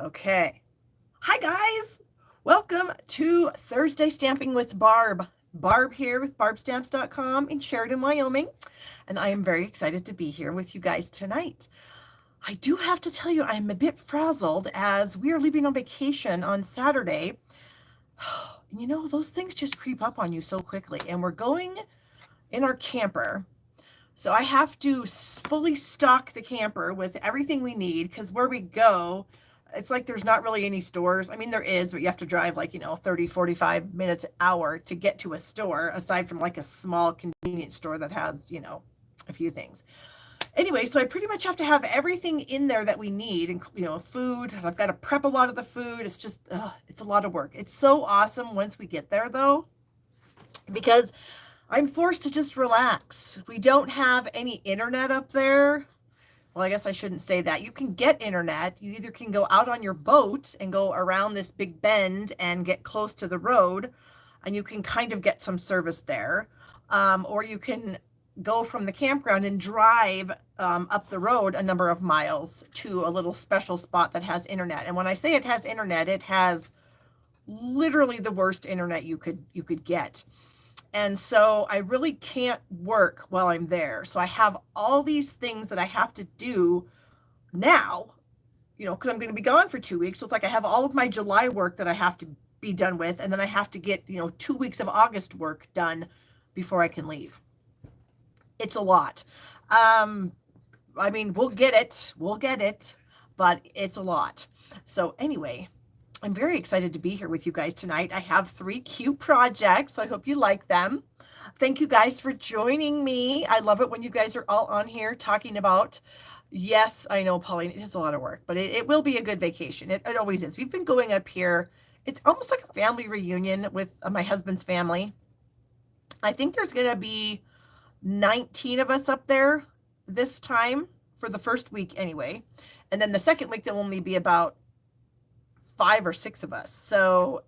Okay. Hi, guys. Welcome to Thursday Stamping with Barb. Barb here with barbstamps.com in Sheridan, Wyoming. And I am very excited to be here with you guys tonight. I do have to tell you, I'm a bit frazzled as we are leaving on vacation on Saturday. You know, those things just creep up on you so quickly. And we're going in our camper. So I have to fully stock the camper with everything we need because where we go, it's like there's not really any stores. I mean, there is, but you have to drive like, 30, 45 minutes, hour to get to a store, aside from like a small convenience store that has, a few things. Anyway, so I pretty much have to have everything in there that we need, and food. I've got to prep a lot of the food. It's just, it's a lot of work. It's so awesome once we get there, though, because I'm forced to just relax. We don't have any internet up there. Well, I guess I shouldn't say that. You can get internet. You either can go out on your boat and go around this big bend and get close to the road, and you can kind of get some service there. Or you can go from the campground and drive up the road a number of miles to a little special spot that has internet. And when I say it has internet, it has literally the worst internet you could get. And so I really can't work while I'm there. So I have all these things that I have to do now, because I'm going to be gone for 2 weeks. So it's like I have all of my July work that I have to be done with. And then I have to get, 2 weeks of August work done before I can leave. It's a lot. I mean, we'll get it, but it's a lot. So anyway, I'm very excited to be here with you guys tonight. I have 3 cute projects, so I hope you like them. Thank you guys for joining me. I love it when you guys are all on here talking about, yes, I know, Pauline, it is a lot of work, but it will be a good vacation. It always is. We've been going up here. It's almost like a family reunion with my husband's family. I think there's going to be 19 of us up there this time for the first week anyway. And then the second week, there'll only be about 5 or 6 of us. So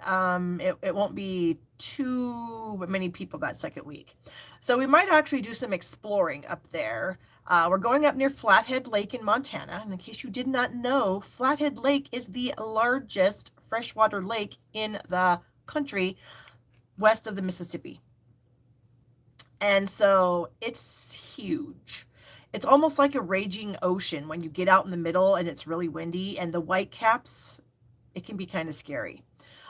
it won't be too many people that second week. So we might actually do some exploring up there. We're going up near Flathead Lake in Montana. And in case you did not know, Flathead Lake is the largest freshwater lake in the country west of the Mississippi. And so it's huge. It's almost like a raging ocean when you get out in the middle and it's really windy, and the whitecaps, it can be kind of scary.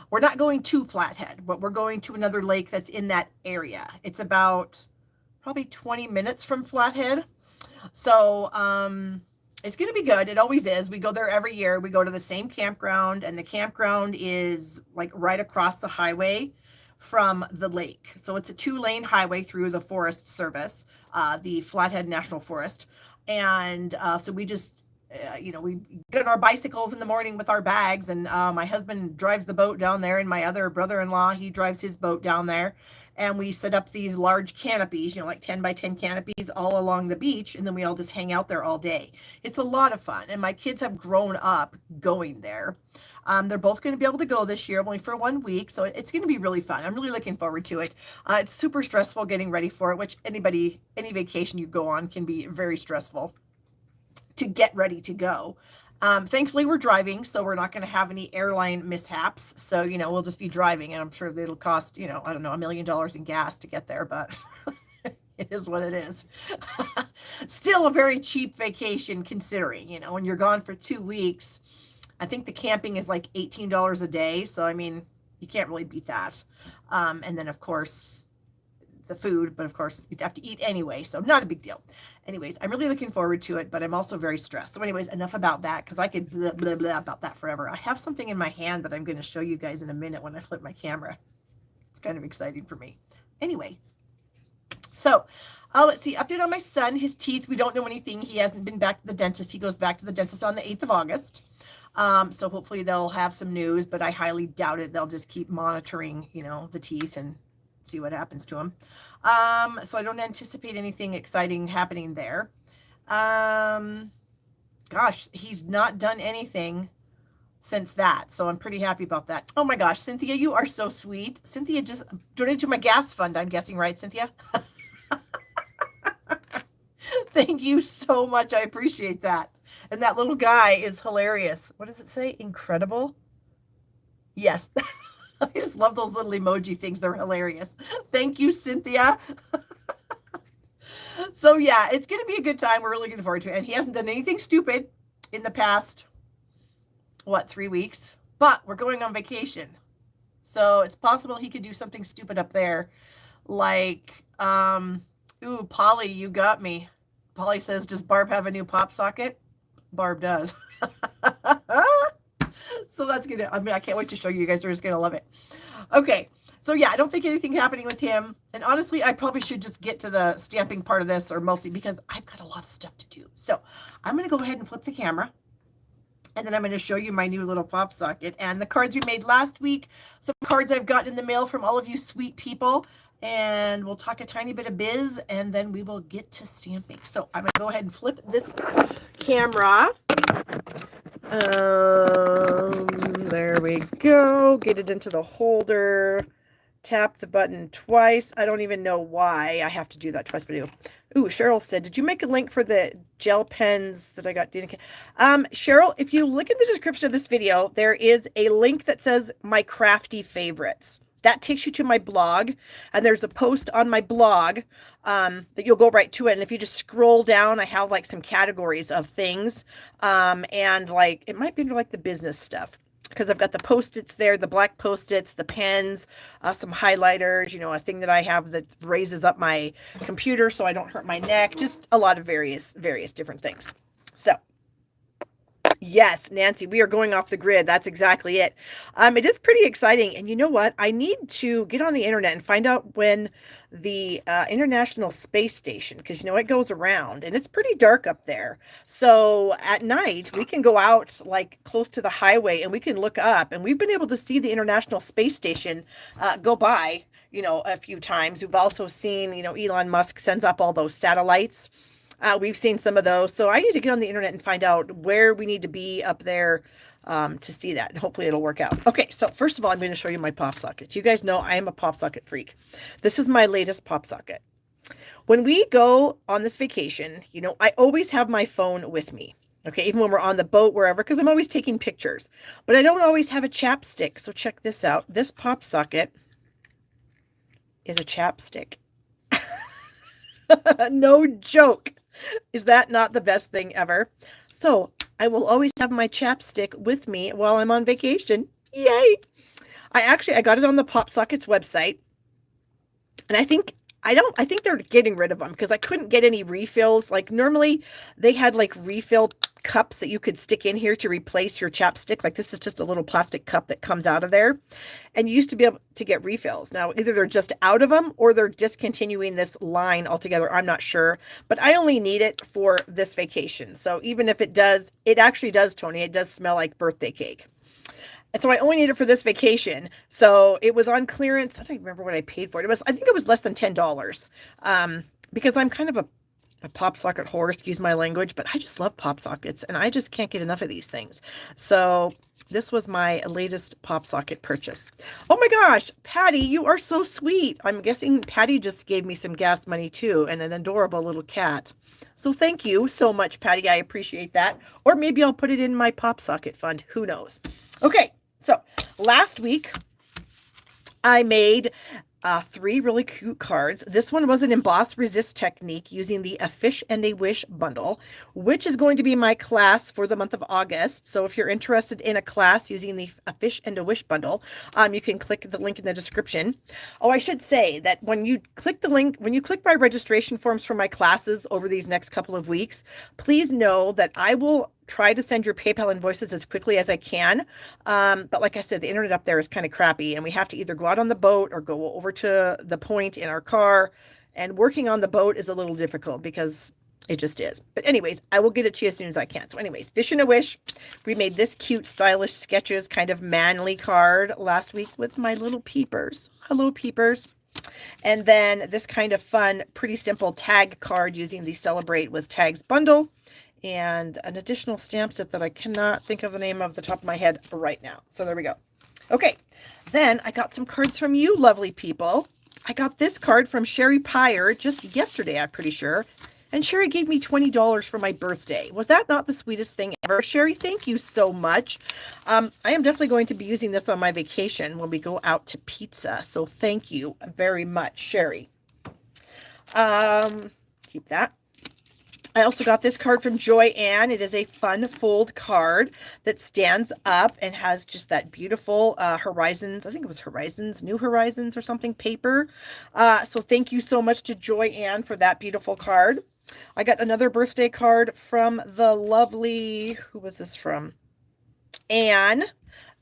We're not going to Flathead, but we're going to another lake that's in that area. It's about probably 20 minutes from Flathead. So it's going to be good. It always is. We go there every year. We go to the same campground, and the campground is like right across the highway from the lake. So it's a 2-lane highway through the Forest Service, the Flathead National Forest. And so we just, we get on our bicycles in the morning with our bags, and my husband drives the boat down there, and my other brother-in-law, he drives his boat down there. And we set up these large canopies, like 10 by 10 canopies all along the beach, and then we all just hang out there all day. It's a lot of fun, and my kids have grown up going there. They're both going to be able to go this year, only for 1 week, so it's going to be really fun. I'm really looking forward to it. It's super stressful getting ready for it, which any vacation you go on can be very stressful to get ready to go. Thankfully, we're driving, so we're not going to have any airline mishaps. So, we'll just be driving, and I'm sure it'll cost, I don't know, $1 million in gas to get there, but it is what it is. Still a very cheap vacation considering, when you're gone for 2 weeks. I think the camping is like $18 a day. So, I mean, you can't really beat that. And then, of course, the food, but of course, you'd have to eat anyway. So not a big deal. Anyways, I'm really looking forward to it, but I'm also very stressed. So anyways, enough about that, because I could blah, blah, blah about that forever. I have something in my hand that I'm going to show you guys in a minute when I flip my camera. It's kind of exciting for me. Anyway, so let's see. Update on my son. His teeth, we don't know anything. He hasn't been back to the dentist. He goes back to the dentist on the 8th of August. So hopefully they'll have some news, but I highly doubt it. They'll just keep monitoring, the teeth and see what happens to him. So I don't anticipate anything exciting happening there. Gosh, he's not done anything since that. So I'm pretty happy about that. Oh my gosh, Cynthia, you are so sweet. Cynthia just donated to my gas fund, I'm guessing, right, Cynthia? Thank you so much. I appreciate that. And that little guy is hilarious. What does it say? Incredible? Yes. I just love those little emoji things. They're hilarious. Thank you, Cynthia. So yeah, it's going to be a good time. We're really looking forward to it. And he hasn't done anything stupid in the past, 3 weeks? But we're going on vacation. So it's possible he could do something stupid up there. Like, ooh, Polly, you got me. Polly says, does Barb have a new pop socket? Barb does. So that's gonna, I can't wait to show you. You guys are just gonna love it. Okay, so yeah, I don't think anything's happening with him. And honestly, I probably should just get to the stamping part of this, or mostly because I've got a lot of stuff to do. So I'm gonna go ahead and flip the camera. And then I'm going to show you my new little pop socket and the cards we made last week. Some cards I've gotten in the mail from all of you sweet people. And we'll talk a tiny bit of biz, and then we will get to stamping. So I'm going to go ahead and flip this camera. There we go. Get it into the holder. Tap the button twice. I don't even know why I have to do that twice, but I do. Ooh, Cheryl said, did you make a link for the gel pens that I got? Cheryl, if you look at the description of this video, there is a link that says my crafty favorites. That takes you to my blog, and there's a post on my blog that you'll go right to it. And if you just scroll down, I have like some categories of things, and like it might be under like the business stuff, because I've got the Post-its there, the black Post-its, the pens, some highlighters, a thing that I have that raises up my computer so I don't hurt my neck, just a lot of various different things. So yes, Nancy, we are going off the grid. That's exactly it. It is pretty exciting. And you know what? I need to get on the internet and find out when the International Space Station, because it goes around and it's pretty dark up there. So at night we can go out like close to the highway and we can look up, and we've been able to see the International Space Station go by, a few times. We've also seen, Elon Musk sends up all those satellites. We've seen some of those. So I need to get on the internet and find out where we need to be up there to see that. And hopefully it'll work out. Okay, so first of all, I'm going to show you my pop sockets. You guys know I am a pop socket freak. This is my latest pop socket. When we go on this vacation, I always have my phone with me. Okay, even when we're on the boat, wherever, because I'm always taking pictures. But I don't always have a chapstick. So check this out. This pop socket is a chapstick. No joke. Is that not the best thing ever? So I will always have my chapstick with me while I'm on vacation. Yay! I got it on the Pop Sockets website, and I think they're getting rid of them because I couldn't get any refills. Like normally they had like refill cups that you could stick in here to replace your chapstick. Like this is just a little plastic cup that comes out of there. And you used to be able to get refills. Now either they're just out of them or they're discontinuing this line altogether. I'm not sure, but I only need it for this vacation. So even if it actually does, Tony, it does smell like birthday cake. And so I only need it for this vacation. So it was on clearance. I don't remember what I paid for it. I think it was less than $10. Because I'm kind of a pop socket whore, excuse my language, but I just love pop sockets and I just can't get enough of these things. So this was my latest pop socket purchase. Oh my gosh, Patty, you are so sweet. I'm guessing Patty just gave me some gas money too, and an adorable little cat. So thank you so much, Patty. I appreciate that. Or maybe I'll put it in my pop socket fund. Who knows? Okay, so last week I made 3 really cute cards. This one was an emboss resist technique using the A Fish and a Wish bundle, which is going to be my class for the month of August. So if you're interested in a class using the A Fish and a Wish bundle, you can click the link in the description. Oh, I should say that when you click the link, when you click my registration forms for my classes over these next couple of weeks, please know that I will try to send your PayPal invoices as quickly as I can. But like I said, the internet up there is kind of crappy and we have to either go out on the boat or go over to the point in our car. And working on the boat is a little difficult because it just is. But anyways, I will get it to you as soon as I can. So anyways, Fish and a Wish. We made this cute, stylish sketches, kind of manly card last week with my little peepers. Hello, peepers. And then this kind of fun, pretty simple tag card using the Celebrate with Tags bundle. And an additional stamp set that I cannot think of the name of the top of my head right now. So there we go. Okay, then I got some cards from you lovely people. I got this card from Sherry Pyre just yesterday, I'm pretty sure. And Sherry gave me $20 for my birthday. Was that not the sweetest thing ever? Sherry, thank you so much. I am definitely going to be using this on my vacation when we go out to pizza. So thank you very much, Sherry. Keep that. I also got this card from Joanne. It is a fun fold card that stands up and has just that beautiful Horizons, I think it was Horizons, New Horizons or something paper. So thank you so much to Joanne for that beautiful card. I got another birthday card from the lovely, who was this from? Anne.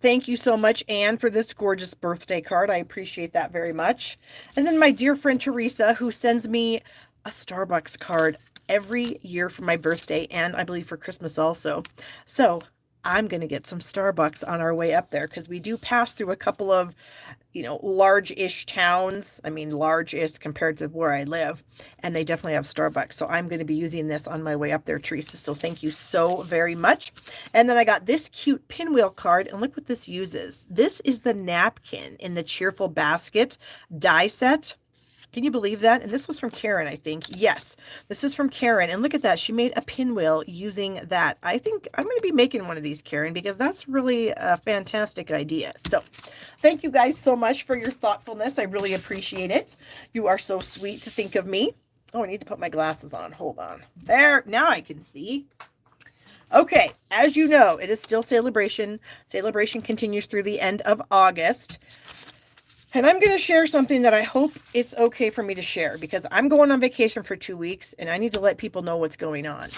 Thank you so much, Anne, for this gorgeous birthday card. I appreciate that very much. And then my dear friend Teresa, who sends me a Starbucks card every year for my birthday, and I believe for Christmas also. So I'm going to get some Starbucks on our way up there, because we do pass through a couple of, large-ish towns. I mean, large-ish compared to where I live, and they definitely have Starbucks. So I'm going to be using this on my way up there, Teresa. So thank you so very much. And then I got this cute pinwheel card, and look what this uses. This is the napkin in the Cheerful Basket die set. Can you believe that? And this was from Karen, I think. Yes, this is from Karen. And look at that. She made a pinwheel using that. I think I'm going to be making one of these, Karen, because that's really a fantastic idea. So thank you guys so much for your thoughtfulness. I really appreciate it. You are so sweet to think of me. Oh, I need to put my glasses on. Hold on. There. Now I can see. Okay. As you know, it is still Celebration. Celebration continues through the end of August. And I'm going to share something that I hope it's okay for me to share, because I'm going on vacation for 2 weeks and I need to let people know what's going on.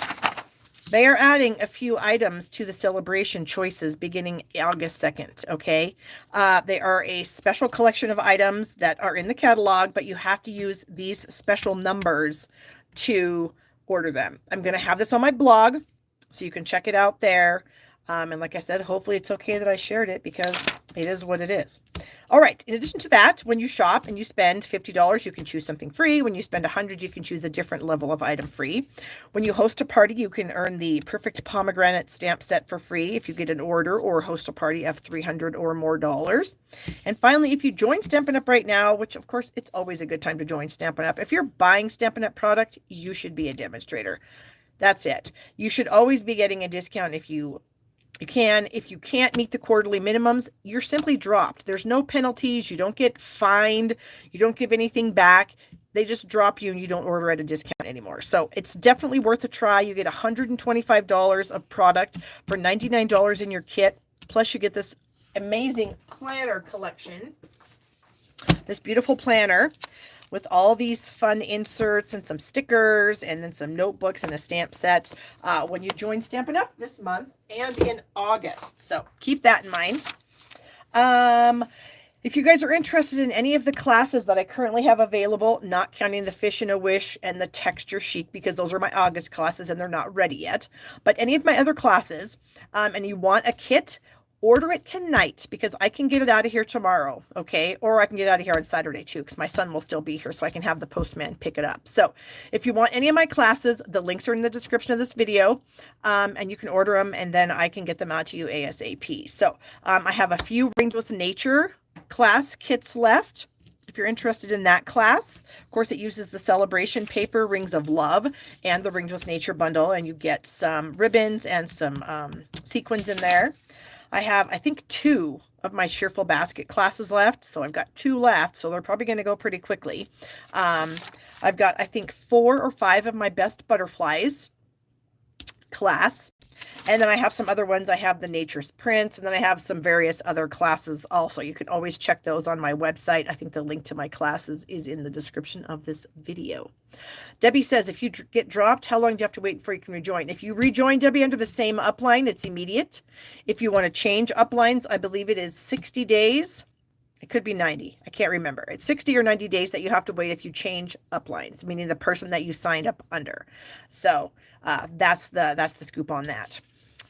They are adding a few items to the Celebration choices beginning August 2nd, okay? They are a special collection of items that are in the catalog, but you have to use these special numbers to order them. I'm going to have this on my blog, so you can check it out there. And like I said, hopefully it's okay that I shared it, because it is what it is. All right. In addition to that, when you shop and you spend $50, you can choose something free. When you spend $100, you can choose a different level of item free. When you host a party, you can earn the Perfect Pomegranate stamp set for free if you get an order or host a party of $300 or more dollars. And finally, if you join Stampin' Up! Right now, which of course it's always a good time to join Stampin' Up! If you're buying Stampin' Up! Product, you should be a demonstrator. That's it. You should always be getting a discount if you can. If you can't meet the quarterly minimums, you're simply dropped. There's no penalties. You don't get fined. You don't give anything back. They just drop you and you don't order at a discount anymore. So it's definitely worth a try. You get $125 of product for $99 in your kit. Plus you get this amazing planner collection, this beautiful planner with all these fun inserts and some stickers and then some notebooks and a stamp set when you join Stampin' Up! This month and in August. So keep that in mind. If you guys are interested in any of the classes that I currently have available, not counting the Fish and a Wish and the Texture Chic, because those are my August classes and they're not ready yet, but any of my other classes, and you want a kit, order it tonight, because I can get it out of here tomorrow, okay? Or I can get it out of here on Saturday too, because my son will still be here, so I can have the postman pick it up. So if you want any of my classes, the links are in the description of this video, and you can order them, and then I can get them out to you ASAP. So I have a few Ringed with Nature class kits left. If you're interested in that class, of course, it uses the Celebration paper, Rings of Love, and the Ringed with Nature bundle, and you get some ribbons and some sequins in there. I have, I think, 2 of my Cheerful Basket classes left. So I've got 2 left. So they're probably going to go pretty quickly. I've got, I think, 4 or 5 of my Best Butterflies class. And then I have some other ones. I have the Nature's Prints, and then I have some various other classes also. You can always check those on my website. I think the link to my classes is in the description of this video. Debbie says, if you get dropped, how long do you have to wait before you can rejoin? If you rejoin, Debbie, under the same upline, it's immediate. If you want to change uplines, I believe it is 60 days. It could be 90. I can't remember. It's 60 or 90 days that you have to wait if you change uplines, meaning the person that you signed up under. So that's the scoop on that.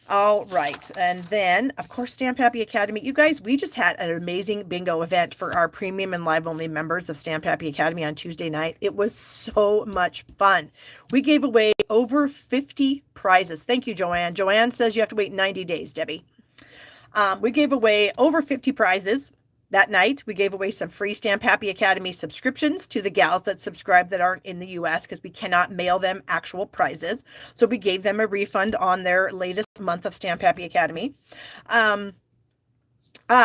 All right. And then, of course, Stamp Happy Academy. You guys, we just had an amazing bingo event for our premium and live only members of Stamp Happy Academy on Tuesday night. It was so much fun. We gave away over 50 prizes. Thank you, Joanne. Joanne says you have to wait 90 days, Debbie. We gave away over 50 prizes. that night, we gave away some free Stamp Happy Academy subscriptions to the gals that subscribe that aren't in the US because we cannot mail them actual prizes. So we gave them a refund on their latest month of Stamp Happy Academy.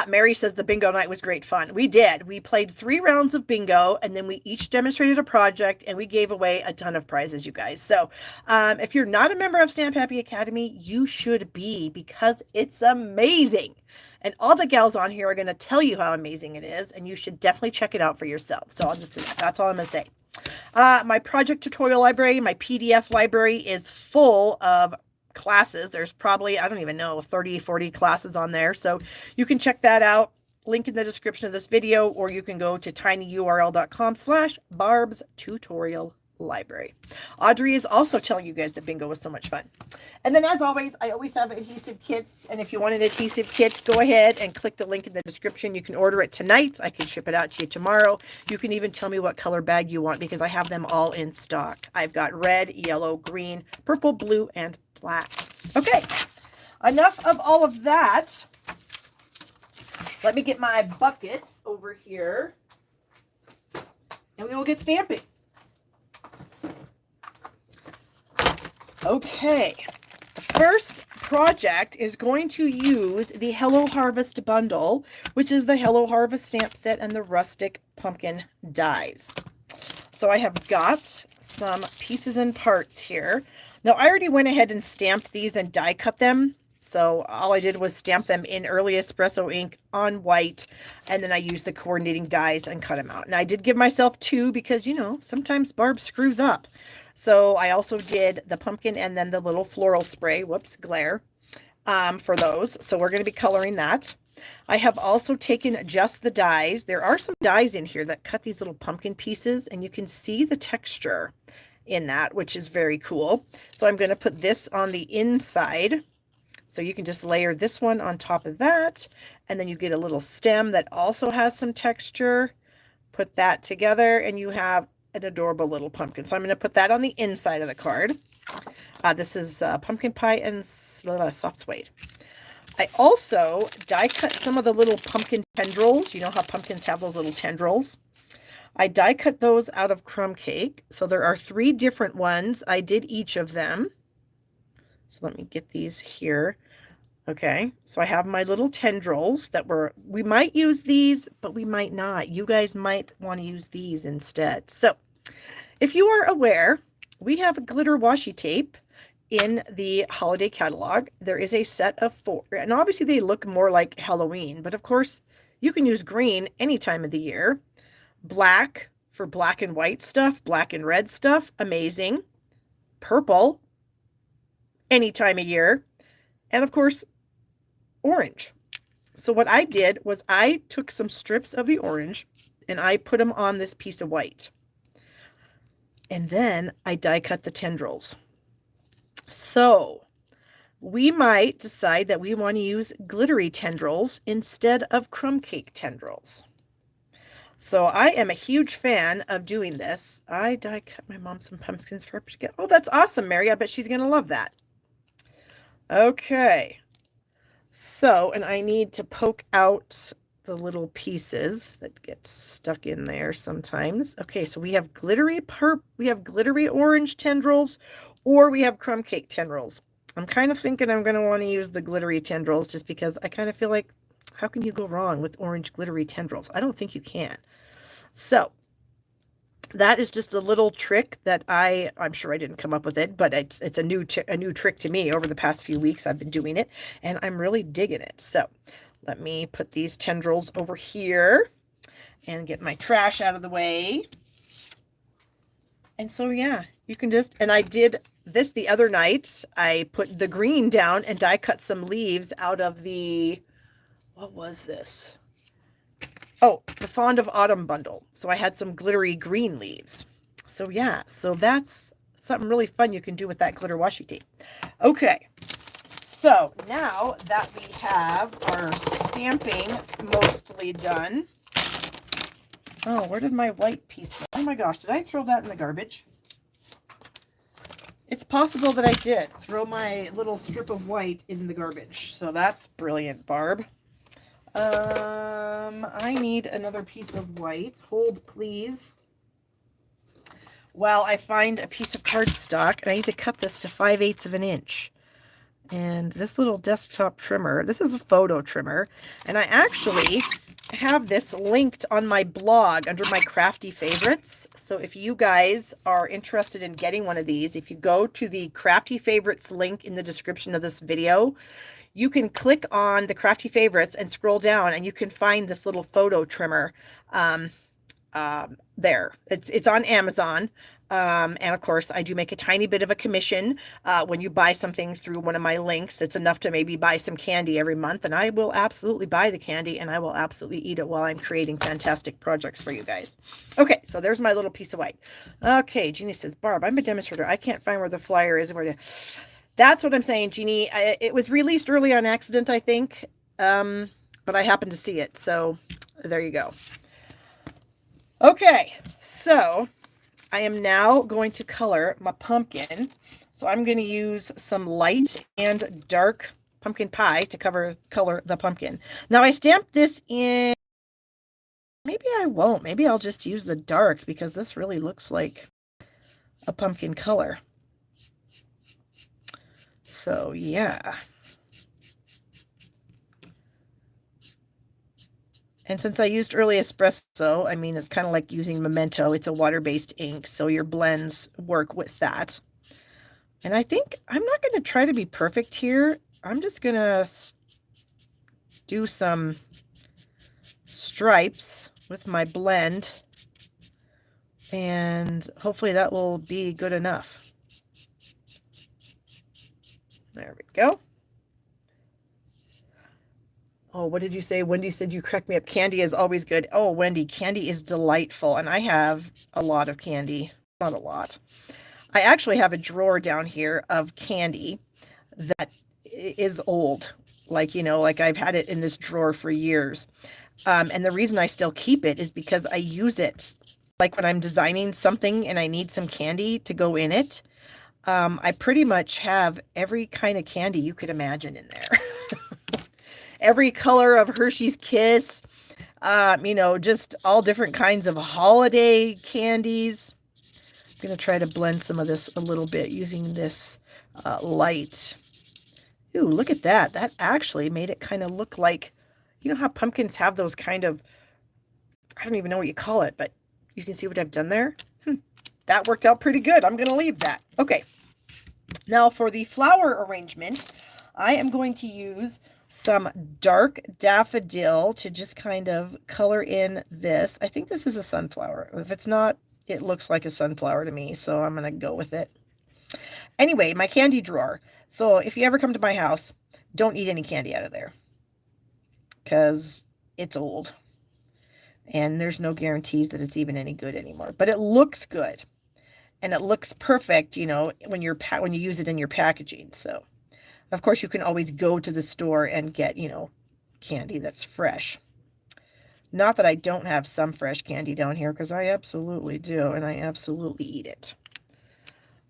Mary says the bingo night was great fun. We did. We played 3 rounds of bingo, and then we each demonstrated a project, and we gave away a ton of prizes, you guys. So if you're not a member of Stamp Happy Academy, you should be, because it's amazing. And all the gals on here are going to tell you how amazing it is, and you should definitely check it out for yourself. So that's all I'm going to say. My project tutorial library, my PDF library is full of classes. There's probably, I don't even know, 30, 40 classes on there. So you can check that out. Link in the description of this video, or you can go to tinyurl.com/Barb's tutorial library. Audrey is also telling you guys that bingo was so much fun. And then, as always, I always have adhesive kits. And if you want an adhesive kit, go ahead and click the link in the description. You can order it tonight. I can ship it out to you tomorrow. You can even tell me what color bag you want, because I have them all in stock. I've got red, yellow, green, purple, blue, and black. Okay, enough of all of that. Let me get my buckets over here, and we will get stamping. Okay, the first project is going to use the Hello Harvest bundle, which is the Hello Harvest stamp set and the rustic pumpkin dies. So I have got some pieces and parts here. Now, I already went ahead and stamped these and die cut them. So all I did was stamp them in early espresso ink on white, and then I used the coordinating dies and cut them out. And I did give myself 2 because, you know, sometimes Barb screws up. So I also did the pumpkin and then the little floral spray, whoops, glare, for those. So we're going to be coloring that. I have also taken just the dies. There are some dies in here that cut these little pumpkin pieces, and you can see the texture in that, which is very cool. So I'm going to put this on the inside. So you can just layer this one on top of that, and then you get a little stem that also has some texture. Put that together, and you have an adorable little pumpkin. So I'm going to put that on the inside of the card. This is pumpkin pie and soft suede. I also die cut some of the little pumpkin tendrils. You know how pumpkins have those little tendrils? I die cut those out of crumb cake. So there are 3 different ones. I did each of them. So let me get these here. Okay, so I have my little tendrils that we might use these, but we might not. You guys might want to use these instead. So if you are aware, we have a glitter washi tape in the holiday catalog. There is a set of 4, and obviously they look more like Halloween, but of course you can use green any time of the year. Black for black and white stuff, black and red stuff, amazing. Purple any time of year, and of course orange. So what I did was I took some strips of the orange and I put them on this piece of white, and then I die cut the tendrils. So we might decide that we want to use glittery tendrils instead of crumb cake tendrils. So I am a huge fan of doing this. I die cut my mom some pumpkins for her to get. Oh, that's awesome, Mary. I bet she's going to love that. Okay. So, and I need to poke out the little pieces that get stuck in there sometimes. Okay, so we have glittery orange tendrils, or we have crumb cake tendrils. I'm kind of thinking I'm going to want to use the glittery tendrils, just because I kind of feel like, how can you go wrong with orange glittery tendrils? I don't think you can. So that is just a little trick that I'm sure I didn't come up with it, but it's a new trick to me. Over the past few weeks I've been doing it, and I'm really digging it. So let me put these tendrils over here and get my trash out of the way. And so, yeah, you can just, and I did this the other night. I put the green down and die cut some leaves out of the, what was this? Oh, the Fond of Autumn bundle. So I had some glittery green leaves. So yeah, so that's something really fun you can do with that glitter washi tape. Okay, so now that we have our stamping mostly done. Oh, where did my white piece go? Oh my gosh, did I throw that in the garbage? It's possible that I did throw my little strip of white in the garbage. So that's brilliant, Barb. I need another piece of white. Hold, please. While I find a piece of cardstock, and I need to cut this to 5/8 of an inch. And this little desktop trimmer, this is a photo trimmer, and I actually have this linked on my blog under my crafty favorites. So if you guys are interested in getting one of these, if you go to the crafty favorites link in the description of this video, you can click on the crafty favorites and scroll down, and you can find this little photo trimmer there. It's on Amazon. And of course, I do make a tiny bit of a commission when you buy something through one of my links. It's enough to maybe buy some candy every month, and I will absolutely buy the candy, and I will absolutely eat it while I'm creating fantastic projects for you guys. Okay, so there's my little piece of white. Okay, Jeannie says, Barb, I'm a demonstrator. I can't find where the flyer is. That's what I'm saying, Jeannie. It was released early on accident, I think, but I happened to see it, so there you go. Okay, so I am now going to color my pumpkin. So I'm going to use some light and dark pumpkin pie to color the pumpkin. Now I stamped this in, maybe I won't, maybe I'll just use the dark because this really looks like a pumpkin color. So yeah. And since I used early espresso, I mean, it's kind of like using Memento. It's a water-based ink, so your blends work with that. And I think I'm not going to try to be perfect here. I'm just going to do some stripes with my blend, and hopefully that will be good enough. There we go. Oh, what did you say? Wendy said you cracked me up. Candy is always good. Oh, Wendy, candy is delightful. And I have a lot of candy. Not a lot. I actually have a drawer down here of candy that is old. Like, you know, like I've had it in this drawer for years. And the reason I still keep it is because I use it. Like when I'm designing something and I need some candy to go in it. I pretty much have every kind of candy you could imagine in there. Every color of Hershey's Kiss, you know, just all different kinds of holiday candies. I'm going to try to blend some of this a little bit using this light. Ooh, look at that. That actually made it kind of look like, you know how pumpkins have those kind of, I don't even know what you call it, but you can see what I've done there. That worked out pretty good. I'm going to leave that. Okay. Now for the flower arrangement, I am going to use some dark daffodil to just kind of color in this. I think this is a sunflower. If it's not, it looks like a sunflower to me, so I'm going to go with it. Anyway, my candy drawer. So if you ever come to my house, don't eat any candy out of there because it's old and there's no guarantees that it's even any good anymore, but it looks good and it looks perfect, you know, when you use it in your packaging. So of course, you can always go to the store and get, you know, candy that's fresh. Not that I don't have some fresh candy down here, because I absolutely do, and I absolutely eat it.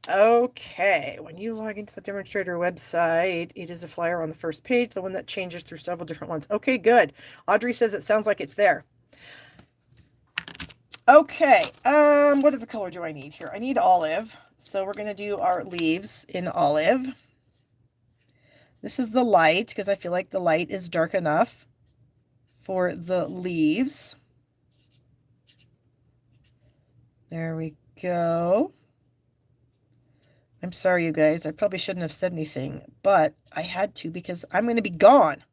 Okay, when you log into the demonstrator website, it is a flyer on the first page, the one that changes through several different ones. Okay, good. Audrey says it sounds like it's there. Okay, what other color do I need here? I need olive, so we're going to do our leaves in olive. This is the light, because I feel like the light is dark enough for the leaves. There we go. I'm sorry, you guys. I probably shouldn't have said anything, but I had to because I'm going to be gone.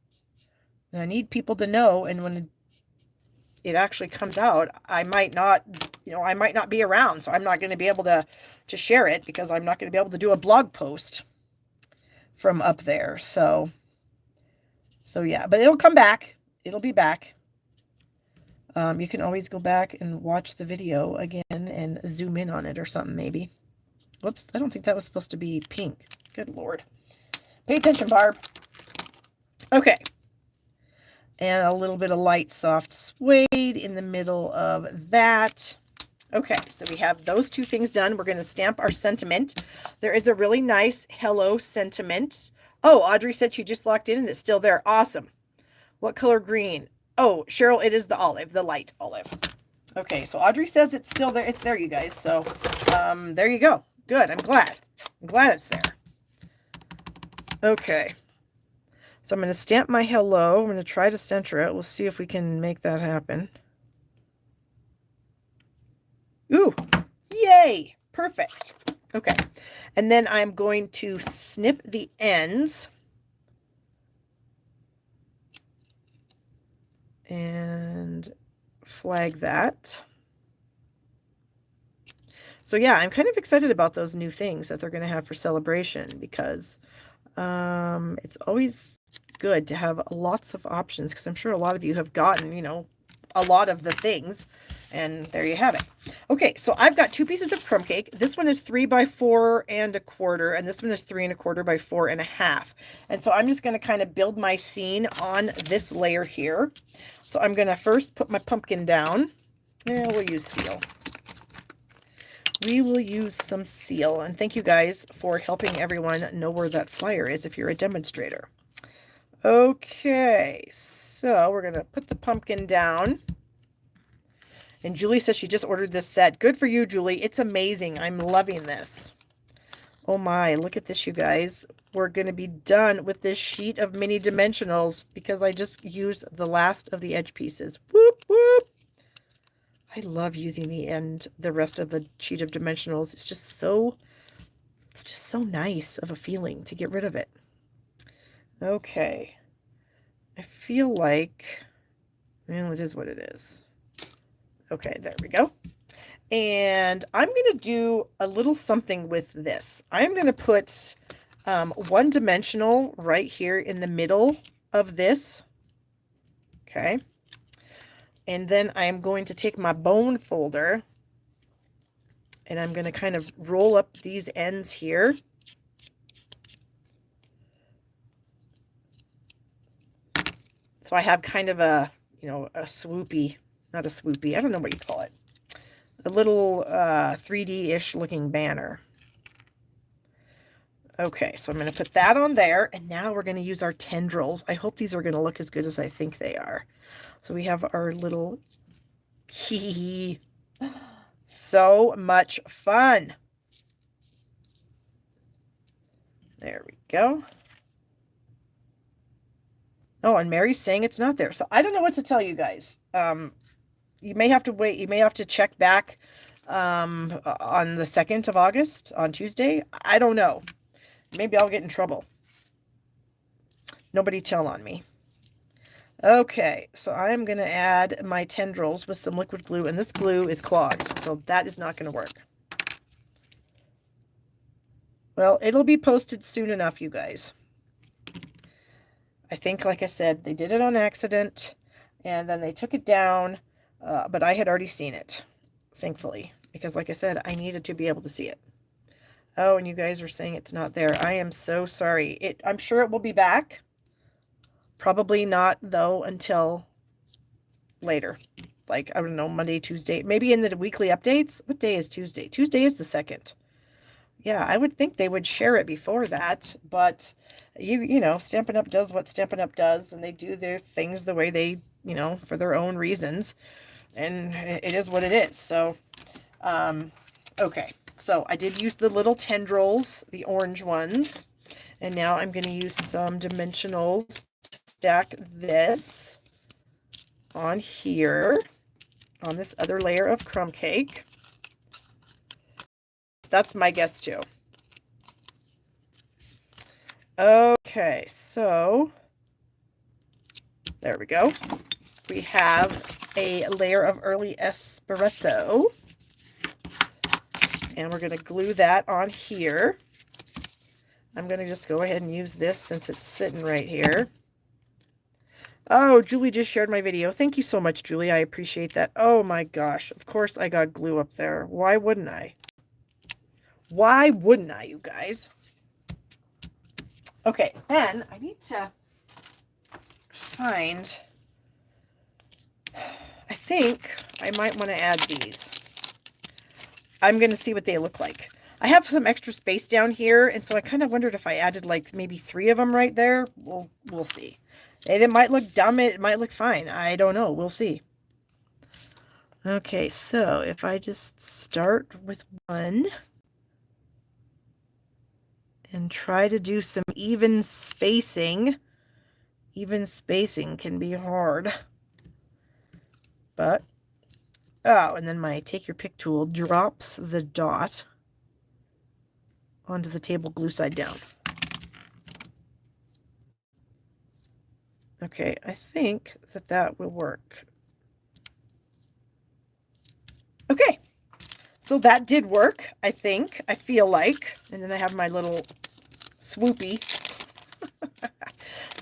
And I need people to know, and when it actually comes out, I might not, you know, I might not be around, so I'm not going to be able to share it because I'm not going to be able to do a blog post from up there. So yeah, but it'll come back. It'll be back. You can always go back and watch the video again and zoom in on it or something maybe. Whoops, I don't think that was supposed to be pink. Good Lord. Pay attention, Barb. Okay. And a little bit of light soft suede in the middle of that. Okay, so we have those two things done. We're going to stamp our sentiment. There is a really nice hello sentiment. Oh, Audrey said she just logged in and it's still there. Awesome. What color green? Oh, Cheryl, it is the olive, the light olive. Okay, so Audrey says it's still there. It's there, you guys. So there you go. Good. I'm glad. I'm glad it's there. Okay. So I'm going to stamp my hello. I'm going to try to center it. We'll see if we can make that happen. Ooh, yay. Perfect. Okay. And then I'm going to snip the ends. And flag that. So yeah, I'm kind of excited about those new things that they're going to have for celebration, because it's always good to have lots of options, because I'm sure a lot of you have gotten, you know, a lot of the things, and there you have it. Okay, so I've got 2 pieces of crumb cake. This one is 3 by 4 1/4, and this one is 3 1/4 by 4 1/2. And so I'm just going to kind of build my scene on this layer here. So I'm going to first put my pumpkin down. Yeah, we'll use seal. We will use some seal. And thank you guys for helping everyone know where that flyer is if you're a demonstrator. Okay, so we're going to put the pumpkin down. And Julie says she just ordered this set. Good for you, Julie. It's amazing. I'm loving this. Oh my, look at this, you guys. We're going to be done with this sheet of mini dimensionals because I just used the last of the edge pieces. Whoop, whoop. I love using the rest of the sheet of dimensionals. It's just so nice of a feeling to get rid of it. Okay. I feel like, well, it is what it is. Okay, there we go. And I'm going to do a little something with this. I'm going to put one dimensional right here in the middle of this. Okay. And then I am going to take my bone folder and I'm going to kind of roll up these ends here. So I have kind of a, you know, a swoopy, not a swoopy, I don't know what you call it. A little 3D-ish looking banner. Okay, so I'm going to put that on there, and now we're going to use our tendrils. I hope these are going to look as good as I think they are. So we have our little key. So much fun. There we go. Oh, and Mary's saying it's not there. So I don't know what to tell you guys. You may have to wait. You may have to check back on the 2nd of August, on Tuesday. I don't know. Maybe I'll get in trouble. Nobody tell on me. Okay, so I'm going to add my tendrils with some liquid glue, and this glue is clogged, so that is not going to work. Well, it'll be posted soon enough, you guys. I think, like I said, they did it on accident, and then they took it down, but I had already seen it, thankfully, because, like I said, I needed to be able to see it. Oh, and you guys are saying it's not there. I am so sorry. I'm sure it will be back. Probably not, though, until later. Like, I don't know, Monday, Tuesday. Maybe in the weekly updates. What day is Tuesday? Tuesday is the 2nd. Yeah, I would think they would share it before that. But, you know, Stampin' Up does what Stampin' Up does. And they do their things the way they, you know, for their own reasons. And it is what it is. So, okay. So I did use the little tendrils, the orange ones. And now I'm going to use some dimensionals to stack this on here, on this other layer of crumb cake. That's my guess too. Okay, so there we go. We have a layer of early espresso. And we're going to glue that on here. I'm going to just go ahead and use this since it's sitting right here. Oh, Julie just shared my video. Thank you so much, Julie. I appreciate that. Oh my gosh. Of course I got glue up there. Why wouldn't I? Why wouldn't I, you guys? Okay, then I need to find... I think I might want to add these. I'm going to see what they look like. I have some extra space down here, and so I kind of wondered if I added like maybe 3 of them right there. We'll see. It might look dumb. It might look fine. I don't know. We'll see. Okay, so if I just start with one and try to do some even spacing. Even spacing can be hard. But, oh, and then my take your pick tool drops the dot onto the table glue side down. Okay, I think that will work. Okay, so that did work, I think. I feel like. And then I have my little swoopy.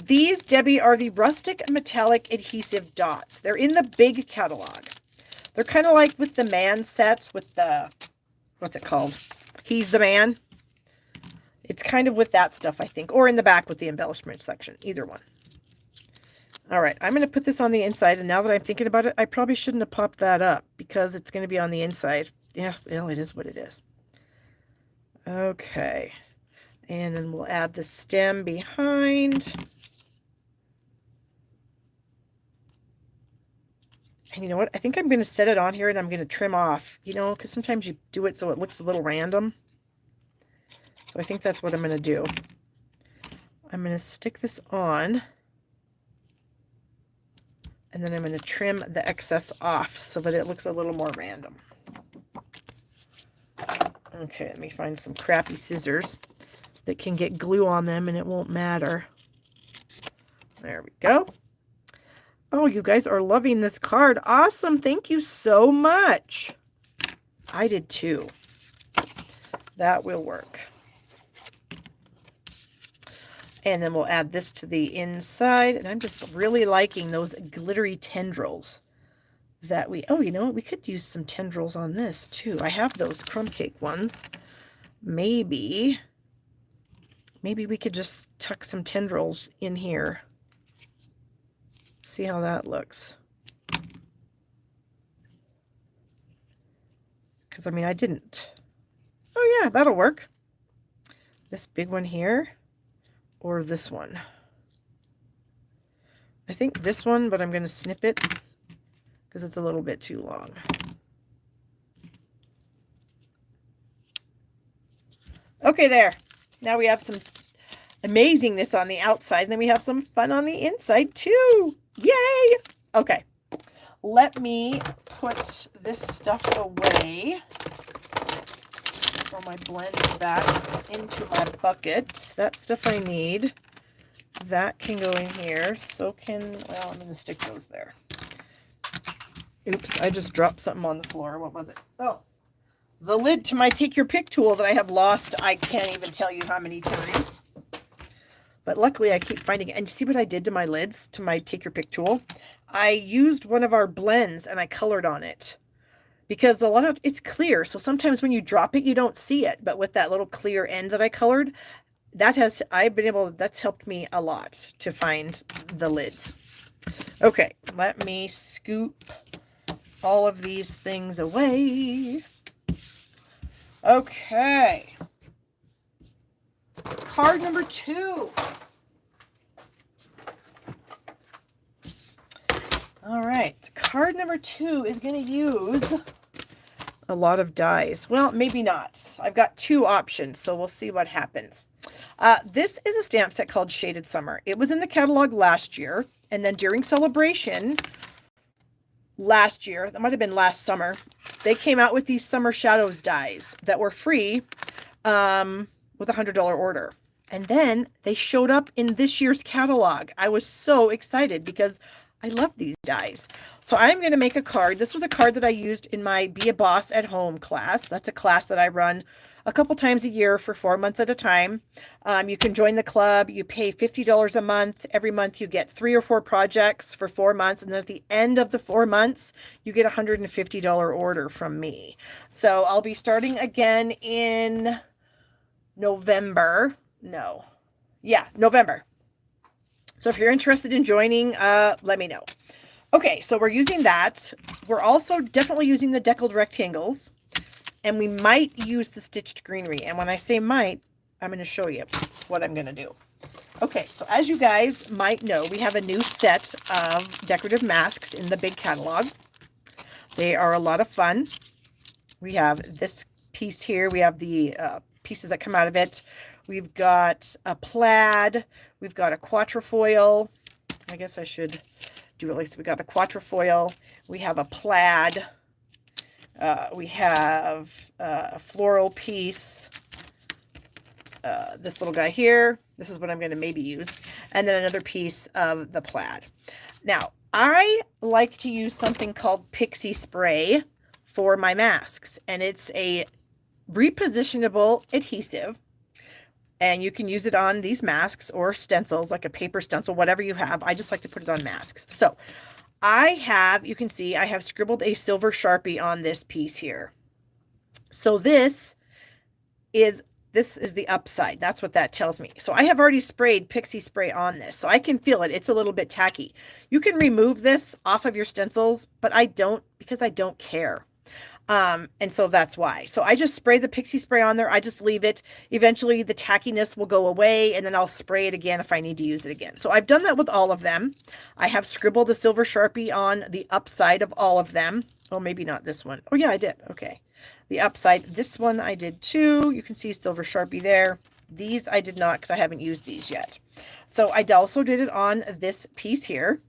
These, Debbie, are the rustic metallic adhesive dots. They're in the big catalog. They're kind of like with the man set with the, what's it called? He's the Man. It's kind of with that stuff, I think. Or in the back with the embellishment section. Either one. All right, I'm going to put this on the inside. And now that I'm thinking about it, I probably shouldn't have popped that up because it's going to be on the inside. Yeah, well, it is what it is. Okay. And then we'll add the stem behind. And you know what? I think I'm going to set it on here and I'm going to trim off, you know, because sometimes you do it so it looks a little random. So I think that's what I'm going to do. I'm going to stick this on. And then I'm going to trim the excess off so that it looks a little more random. Okay, let me find some crappy scissors that can get glue on them and it won't matter. There we go. Oh, you guys are loving this card. Awesome. Thank you so much. I did too. That will work. And then we'll add this to the inside. And I'm just really liking those glittery tendrils that we, oh, you know what? We could use some tendrils on this too. I have those crumb cake ones. Maybe we could just tuck some tendrils in here. See how that looks. Because, I mean, I didn't. Oh, yeah, that'll work. This big one here or this one. I think this one, but I'm going to snip it because it's a little bit too long. Okay, there. Now we have some amazingness on the outside, and then we have some fun on the inside too. Yay! Okay, let me put this stuff away. Throw my blends back into my bucket. That stuff I need. That can go in here. So can, well, I'm going to stick those there. Oops, I just dropped something on the floor. What was it? Oh, the lid to my Take Your Pick tool that I have lost. I can't even tell you how many times. But luckily I keep finding it. And see what I did to my lids, to my Take Your Pick tool? I used one of our blends and I colored on it. Because a lot of it's clear. So sometimes when you drop it, you don't see it. But with that little clear end that I colored, that's helped me a lot to find the lids. Okay, let me scoop all of these things away. Okay. Card number 2. All right. Card number 2 is going to use a lot of dies. Well, maybe not. I've got 2 options, so we'll see what happens. This is a stamp set called Shaded Summer. It was in the catalog last year, and then during Celebration last year, that might have been last summer, they came out with these Summer Shadows dies that were free with a $100 order. And then they showed up in this year's catalog. I was so excited because I love these dies. So I'm going to make a card. This was a card that I used in my Be a Boss at Home class. That's a class that I run a couple times a year for 4 months at a time. You can join the club. You pay $50 a month. Every month you get 3 or 4 projects for 4 months. And then at the end of the 4 months, you get a $150 order from me. So I'll be starting again in November. November. So if you're interested in joining, let me know. Okay, so we're using that. We're also definitely using the deckled rectangles. And we might use the stitched greenery. And when I say might, I'm going to show you what I'm going to do. Okay, so as you guys might know, we have a new set of decorative masks in the big catalog. They are a lot of fun. We have this piece here. We have the pieces that come out of it. We've got a plaid. We've got a quatrefoil. I guess I should do it like this. We got a quatrefoil. We have a plaid. We have a floral piece. This little guy here. This is what I'm going to maybe use. And then another piece of the plaid. Now, I like to use something called Pixie Spray for my masks. And it's a repositionable adhesive. And you can use it on these masks or stencils, like a paper stencil, whatever you have. I just like to put it on masks. So I have, you can see, I have scribbled a silver Sharpie on this piece here. So this is the upside. That's what that tells me. So I have already sprayed Pixie Spray on this, so I can feel it. It's a little bit tacky. You can remove this off of your stencils, but I don't, because I don't care. And so that's why. So I just spray the Pixie Spray on there. I just leave it. Eventually the tackiness will go away, and then I'll spray it again if I need to use it again. So I've done that with all of them. I have scribbled the silver Sharpie on the upside of all of them. Oh, maybe not this one. Oh yeah, I did. Okay. The upside, this one I did too. You can see silver Sharpie there. These I did not because I haven't used these yet. So I also did it on this piece here.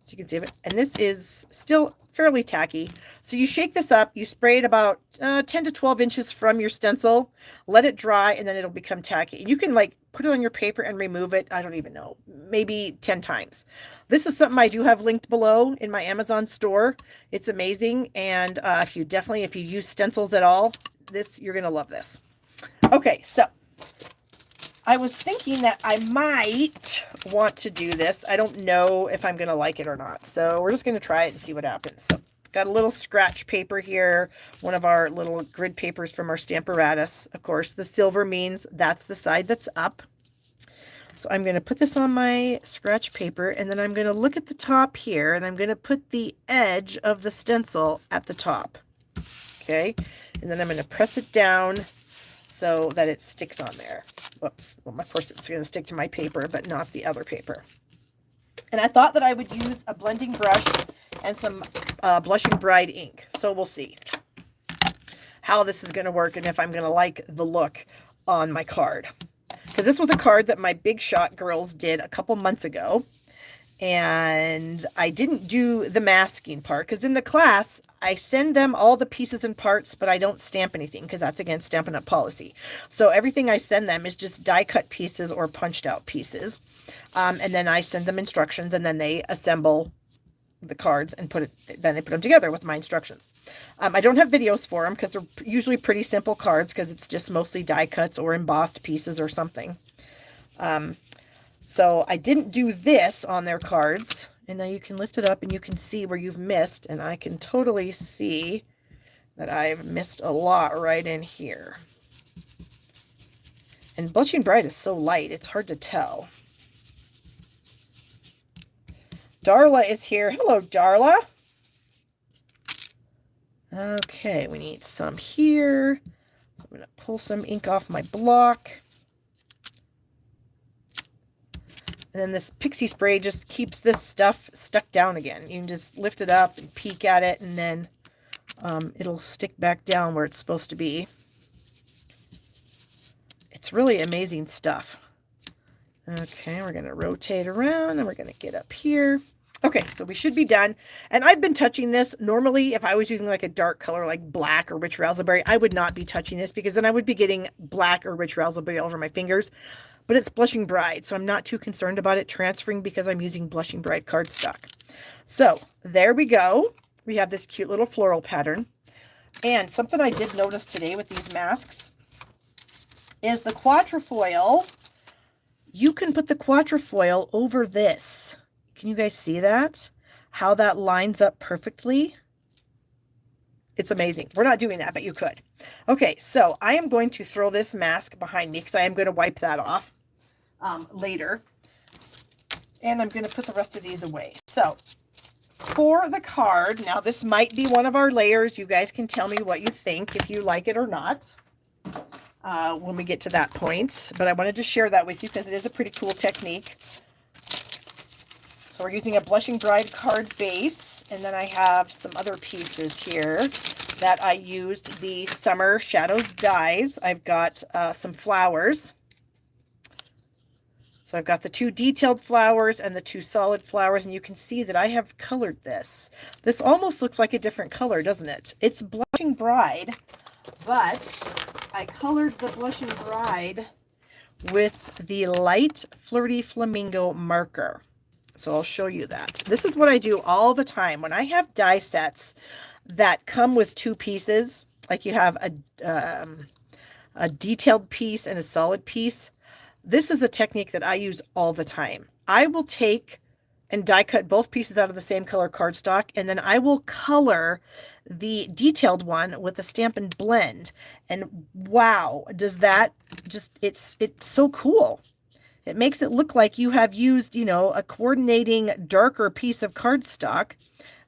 So you can see it. And this is still fairly tacky. So you shake this up, you spray it about 10 to 12 inches from your stencil, let it dry, and then it'll become tacky. And you can like put it on your paper and remove it. I don't even know, maybe 10 times. This is something I do have linked below in my Amazon store. It's amazing. And if you use stencils at all, you're going to love this. Okay, so I was thinking that I might want to do this. I don't know if I'm going to like it or not. So we're just going to try it and see what happens. So got a little scratch paper here. One of our little grid papers from our Stamparatus. Of course, the silver means that's the side that's up. So I'm going to put this on my scratch paper, and then I'm going to look at the top here, and I'm going to put the edge of the stencil at the top. Okay. And then I'm going to press it down so that it sticks on there. Whoops. Well, of course, it's going to stick to my paper, but not the other paper. And I thought that I would use a blending brush and some Blushing Bride ink. So we'll see how this is going to work and if I'm going to like the look on my card. Because this was a card that my Big Shot girls did a couple months ago. And I didn't do the masking part because in the class, I send them all the pieces and parts, but I don't stamp anything because that's against Stampin' Up! Policy. So everything I send them is just die cut pieces or punched out pieces. And then I send them instructions, and then they assemble the cards and then they put them together with my instructions. I don't have videos for them because they're usually pretty simple cards because it's just mostly die cuts or embossed pieces or something. So I didn't do this on their cards. And now you can lift it up and you can see where you've missed. And I can totally see that I've missed a lot right in here. And Blushing Bride is so light, it's hard to tell. Darla is here. Hello, Darla. Okay, we need some here. So I'm going to pull some ink off my block. And then this Pixie Spray just keeps this stuff stuck down again. You can just lift it up and peek at it, and then it'll stick back down where it's supposed to be. It's really amazing stuff. Okay, we're going to rotate around, and we're going to get up here. Okay, so we should be done. And I've been touching this. Normally, if I was using like a dark color like black or rich raspberry, I would not be touching this because then I would be getting black or rich raspberry all over my fingers. But it's Blushing Bride, so I'm not too concerned about it transferring because I'm using Blushing Bride cardstock. So there we go. We have this cute little floral pattern. And something I did notice today with these masks is the quatrefoil. You can put the quatrefoil over this. Can you guys see that? How that lines up perfectly? It's amazing. We're not doing that, but you could. Okay, so I am going to throw this mask behind me because I am going to wipe that off later. And I'm going to put the rest of these away. So for the card, now this might be one of our layers. You guys can tell me what you think, if you like it or not. when we get to that point. But I wanted to share that with you because it is a pretty cool technique. So we're using a Blushing Bride card base, and then I have some other pieces here that I used the Summer Shadows dies. I've got some flowers. So I've got the 2 detailed flowers and the 2 solid flowers, and you can see that I have colored this. This almost looks like a different color, doesn't it? It's Blushing Bride, but I colored the Blushing Bride with the light Flirty Flamingo marker. So I'll show you that. This is what I do all the time. When I have die sets that come with 2 pieces, like you have a detailed piece and a solid piece, this is a technique that I use all the time. I will take and die cut both pieces out of the same color cardstock, and then I will color the detailed one with a Stampin' Blend. And wow, does that just, it's so cool. It makes it look like you have used, you know, a coordinating darker piece of cardstock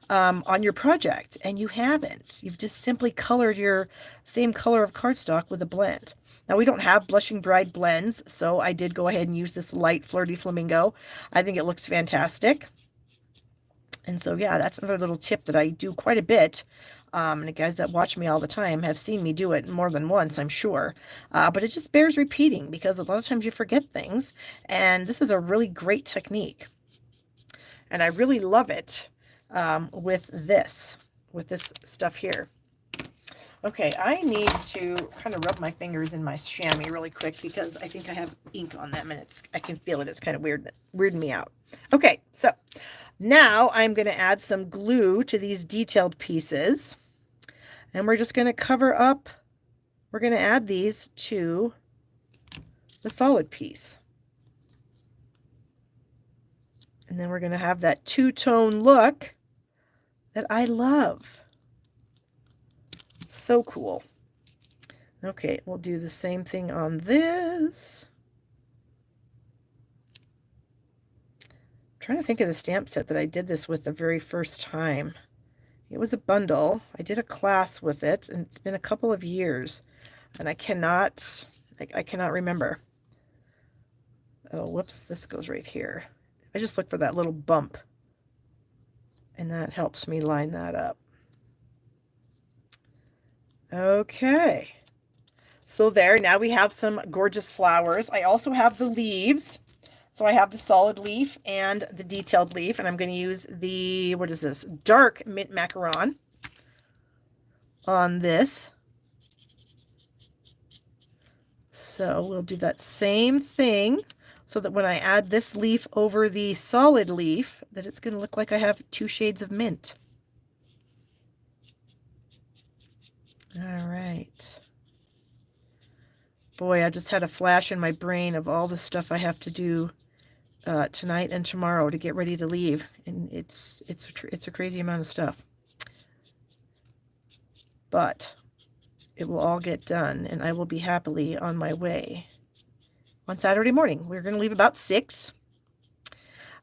on your project, and you haven't. You've just simply colored your same color of cardstock with a blend. Now, we don't have Blushing Bride blends, so I did go ahead and use this light Flirty Flamingo. I think it looks fantastic. And so, yeah, that's another little tip that I do quite a bit. And the guys that watch me all the time have seen me do it more than once, I'm sure. But it just bears repeating because a lot of times you forget things. And this is a really great technique. And I really love it with this stuff here. Okay, I need to kind of rub my fingers in my chamois really quick because I think I have ink on them and I can feel it. It's kind of weirding me out. Okay, so now I'm going to add some glue to these detailed pieces, and we're just going to cover up. We're going to add these to the solid piece. And then we're going to have that two-tone look that I love. So cool. Okay, we'll do the same thing on this. I'm trying to think of the stamp set that I did this with the very first time. It was a bundle. I did a class with it, and it's been a couple of years, and I cannot remember. Oh, whoops, this goes right here. I just look for that little bump, and that helps me line that up. Okay, so there, now we have some gorgeous flowers. I also have the leaves. So I have the solid leaf and the detailed leaf, and I'm going to use the, what is this, dark mint macaron on this. So we'll do that same thing so that when I add this leaf over the solid leaf, that it's going to look like I have 2 shades of mint. All right. Boy, I just had a flash in my brain of all the stuff I have to do tonight and tomorrow to get ready to leave, and it's a crazy amount of stuff, but it will all get done, and I will be happily on my way on Saturday morning. We're going to leave about 6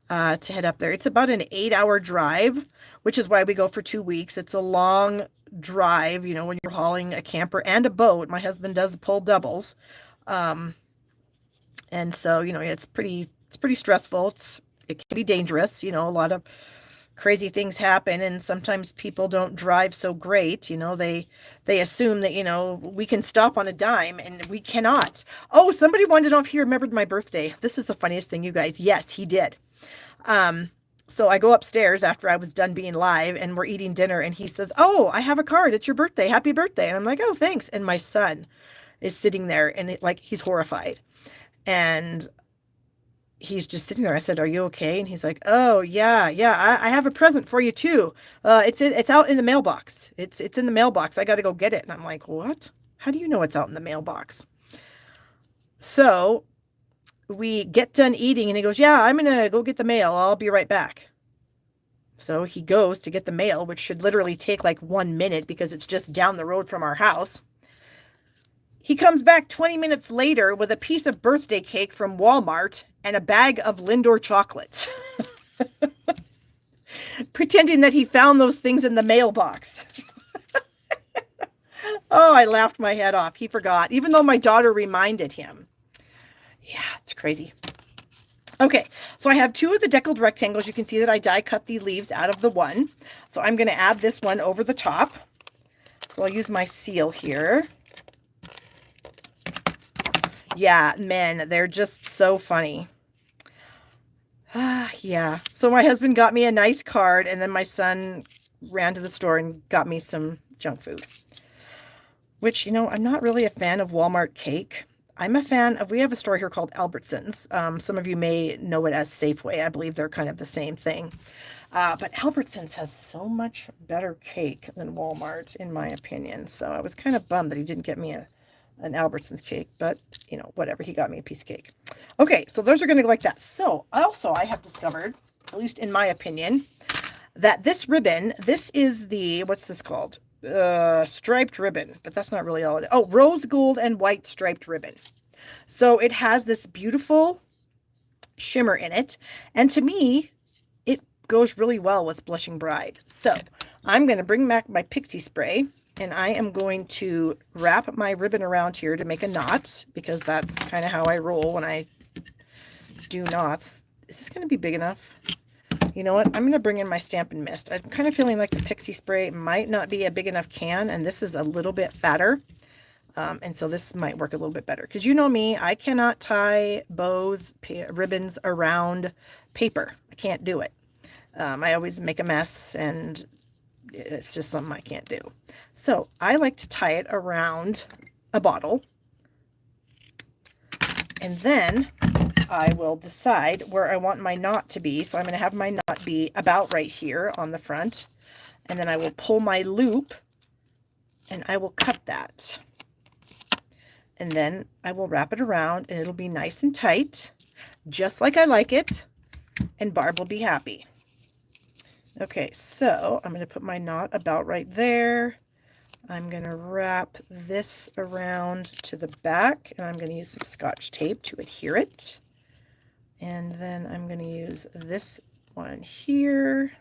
to head up there. It's about an 8-hour drive, which is why we go for 2 weeks. It's a long drive, you know, when you're hauling a camper and a boat. My husband does pull doubles, and so, you know, it's pretty stressful. It can be dangerous, you know, a lot of crazy things happen, and sometimes people don't drive so great, you know, they assume that, you know, we can stop on a dime, and we cannot. Oh, somebody wanted to know if he remembered my birthday. This is the funniest thing, you guys. Yes, he did. So I go upstairs after I was done being live, and we're eating dinner, and he says, "Oh, I have a card. It's your birthday. Happy birthday." And I'm like, "Oh, thanks." And my son is sitting there, and he's horrified. And he's just sitting there. I said, "Are you okay?" And he's like, "Oh, yeah, I have a present for you too. It's out in the mailbox. It's in the mailbox. I got to go get it." And I'm like, "What? How do you know it's out in the mailbox?" So we get done eating, and he goes, "Yeah, I'm going to go get the mail. I'll be right back." So he goes to get the mail, which should literally take like 1 minute because it's just down the road from our house. He comes back 20 minutes later with a piece of birthday cake from Walmart and a bag of Lindor chocolates, pretending that he found those things in the mailbox. Oh, I laughed my head off. He forgot, even though my daughter reminded him. Yeah, it's crazy. Okay, so I have 2 of the deckled rectangles. You can see that I die cut the leaves out of the one. So I'm going to add this one over the top. So I'll use my seal here. Yeah, men, they're just so funny. Yeah. So my husband got me a nice card, and then my son ran to the store and got me some junk food. Which, you know, I'm not really a fan of Walmart cake. I'm a fan of, we have a store here called Albertsons. Some of you may know it as Safeway. I believe they're kind of the same thing. But Albertsons has so much better cake than Walmart, in my opinion. So I was kind of bummed that he didn't get me an Albertsons cake, but you know, whatever, he got me a piece of cake. Okay, so those are going to go like that. So also I have discovered, at least in my opinion, that this ribbon, this is the, what's this called? Striped ribbon, but that's not really all it is. Oh, rose gold and white striped ribbon. So it has this beautiful shimmer in it, and to me it goes really well with Blushing Bride. So I'm going to bring back my pixie spray, and I am going to wrap my ribbon around here to make a knot, because that's kind of how I roll when I do knots. Is this going to be big enough? You know what? I'm going to bring in my Stampin' Mist. I'm kind of feeling like the pixie spray might not be a big enough can, and this is a little bit fatter. And so this might work a little bit better, because you know me, I cannot tie bows, ribbons around paper. I can't do it. I always make a mess, and it's just something I can't do. So I like to tie it around a bottle, and then I will decide where I want my knot to be. So I'm going to have my knot be about right here on the front, and then I will pull my loop and I will cut that. And then I will wrap it around, and it'll be nice and tight, just like I like it, and Barb will be happy. Okay, so I'm going to put my knot about right there. I'm going to wrap this around to the back, and I'm going to use some Scotch tape to adhere it. And then I'm going to use this one here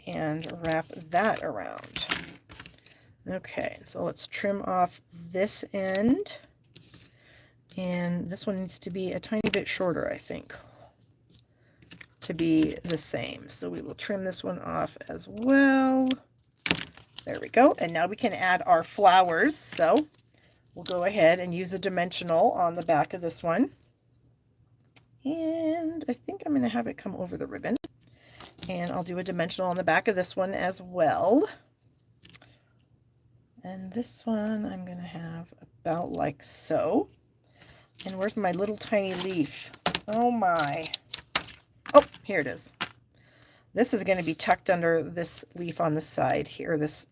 and wrap that around. Okay, so let's trim off this end, and this one needs to be a tiny bit shorter, I think, to be the same. So we will trim this one off as well. There we go. And now we can add our flowers. So we'll go ahead and use a dimensional on the back of this one. And I think I'm going to have it come over the ribbon. And I'll do a dimensional on the back of this one as well. And this one I'm going to have about like so. And where's my little tiny leaf? Oh my. Oh, here it is. This is going to be tucked under this leaf on the side here, this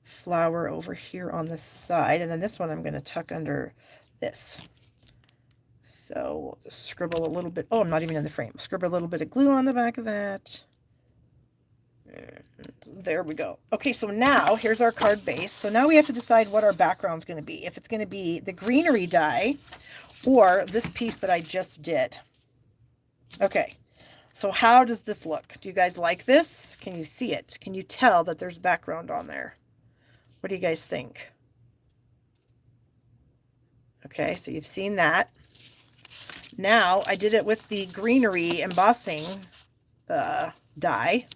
flower over here on the side. And then this one I'm going to tuck under this. So we'll just scribble a little bit. Oh, I'm not even in the frame. Scribble a little bit of glue on the back of that. And there we go. Okay, so now here's our card base. So now we have to decide what our background is going to be. If it's going to be the greenery die or this piece that I just did. Okay, so how does this look? Do you guys like this? Can you see it? Can you tell that there's background on there? What do you guys think? Okay, so you've seen that. Now I did it with the greenery embossing die.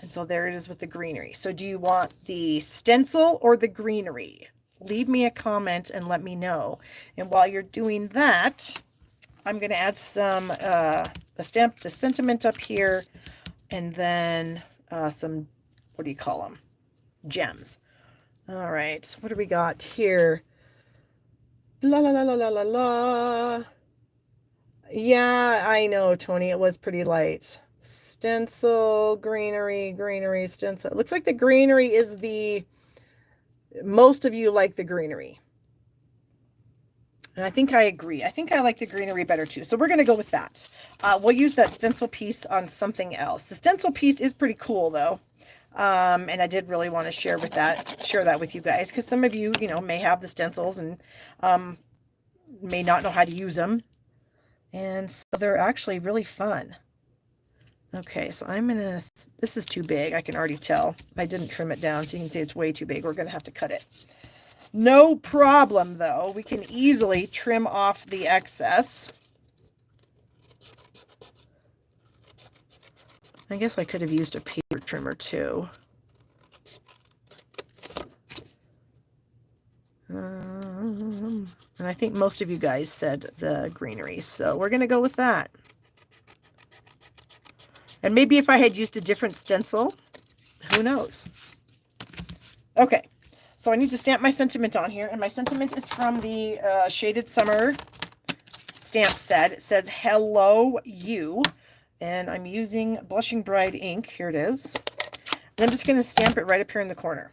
And so there it is with the greenery. So do you want the stencil or the greenery? Leave me a comment and let me know. And while you're doing that, I'm going to add some a stamp to sentiment up here, and then some, what do you call them? Gems. All right, so what do we got here? La la la la la la la. Yeah, I know, Tony, it was pretty light. Stencil, greenery, greenery, stencil. It looks like the greenery is the, most of you like the greenery. And I think I agree. I think I like the greenery better too. So we're going to go with that. We'll use that stencil piece on something else. The stencil piece is pretty cool though. And I did really want to share that with you guys, because some of you, may have the stencils and may not know how to use them. And so they're actually really fun. Okay, so I'm gonna, this is too big, I can already tell. I didn't trim it down, so you can see it's way too big. We're gonna have to cut it. No problem though, we can easily trim off the excess. I guess I could have used a paper trimmer too. And I think most of you guys said the greenery, so we're gonna go with that. And maybe if I had used a different stencil, who knows? Okay, so I need to stamp my sentiment on here, and my sentiment is from the Shaded Summer stamp set. It says, "Hello, you," and I'm using Blushing Bride ink. Here it is. And I'm just going to stamp it right up here in the corner.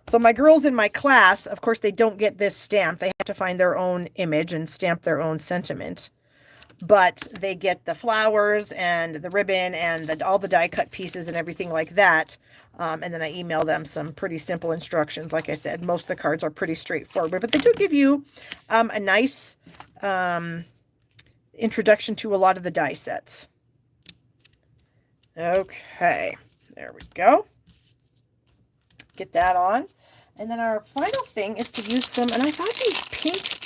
So my girls in my class, of course, they don't get this stamp. They have to find their own image and stamp their own sentiment. But they get the flowers and the ribbon and all the die cut pieces and everything like that. And then I email them some pretty simple instructions. Like I said, most of the cards are pretty straightforward, but they do give you a nice introduction to a lot of the die sets. Okay, there we go. Get that on. And then our final thing is to use some, and I thought these pink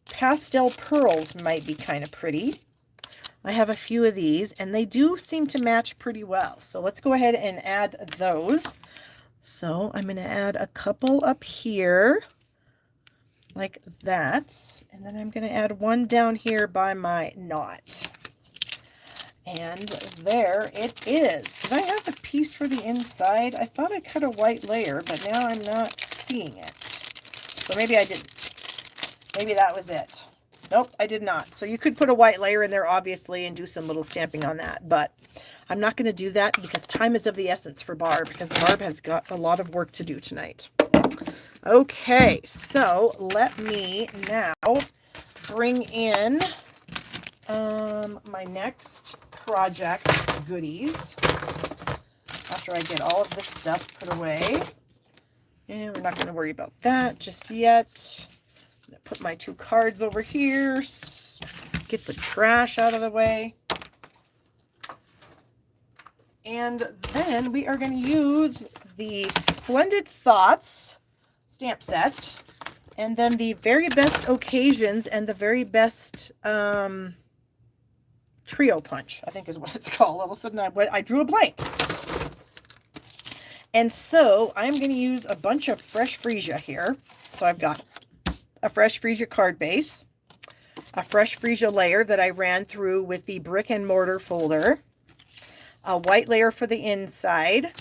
pastel pearls might be kind of pretty. I have a few of these and they do seem to match pretty well. So let's go ahead and add those. So I'm going to add a couple up here like that. And then I'm going to add one down here by my knot. And there it is. Did I have a piece for the inside? I thought I cut a white layer, but now I'm not seeing it. So maybe I didn't. Maybe that was it. Nope, I did not. So you could put a white layer in there, obviously, and do some little stamping on that. But I'm not going to do that because time is of the essence for Barb, because Barb has got a lot of work to do tonight. Okay, so let me now bring in my next project goodies after I get all of this stuff put away. And we're not going to worry about that just yet. Put my two cards over here, get the trash out of the way. And then we are going to use the Splendid Thoughts stamp set, and then the Very Best Occasions and the Very Best Trio Punch, I think is what it's called. All of a sudden I drew a blank. And so I'm going to use a bunch of Fresh Freesia here. So I've got a Fresh Freesia card base, a Fresh Freesia layer that I ran through with the brick and mortar folder, a white layer for the inside,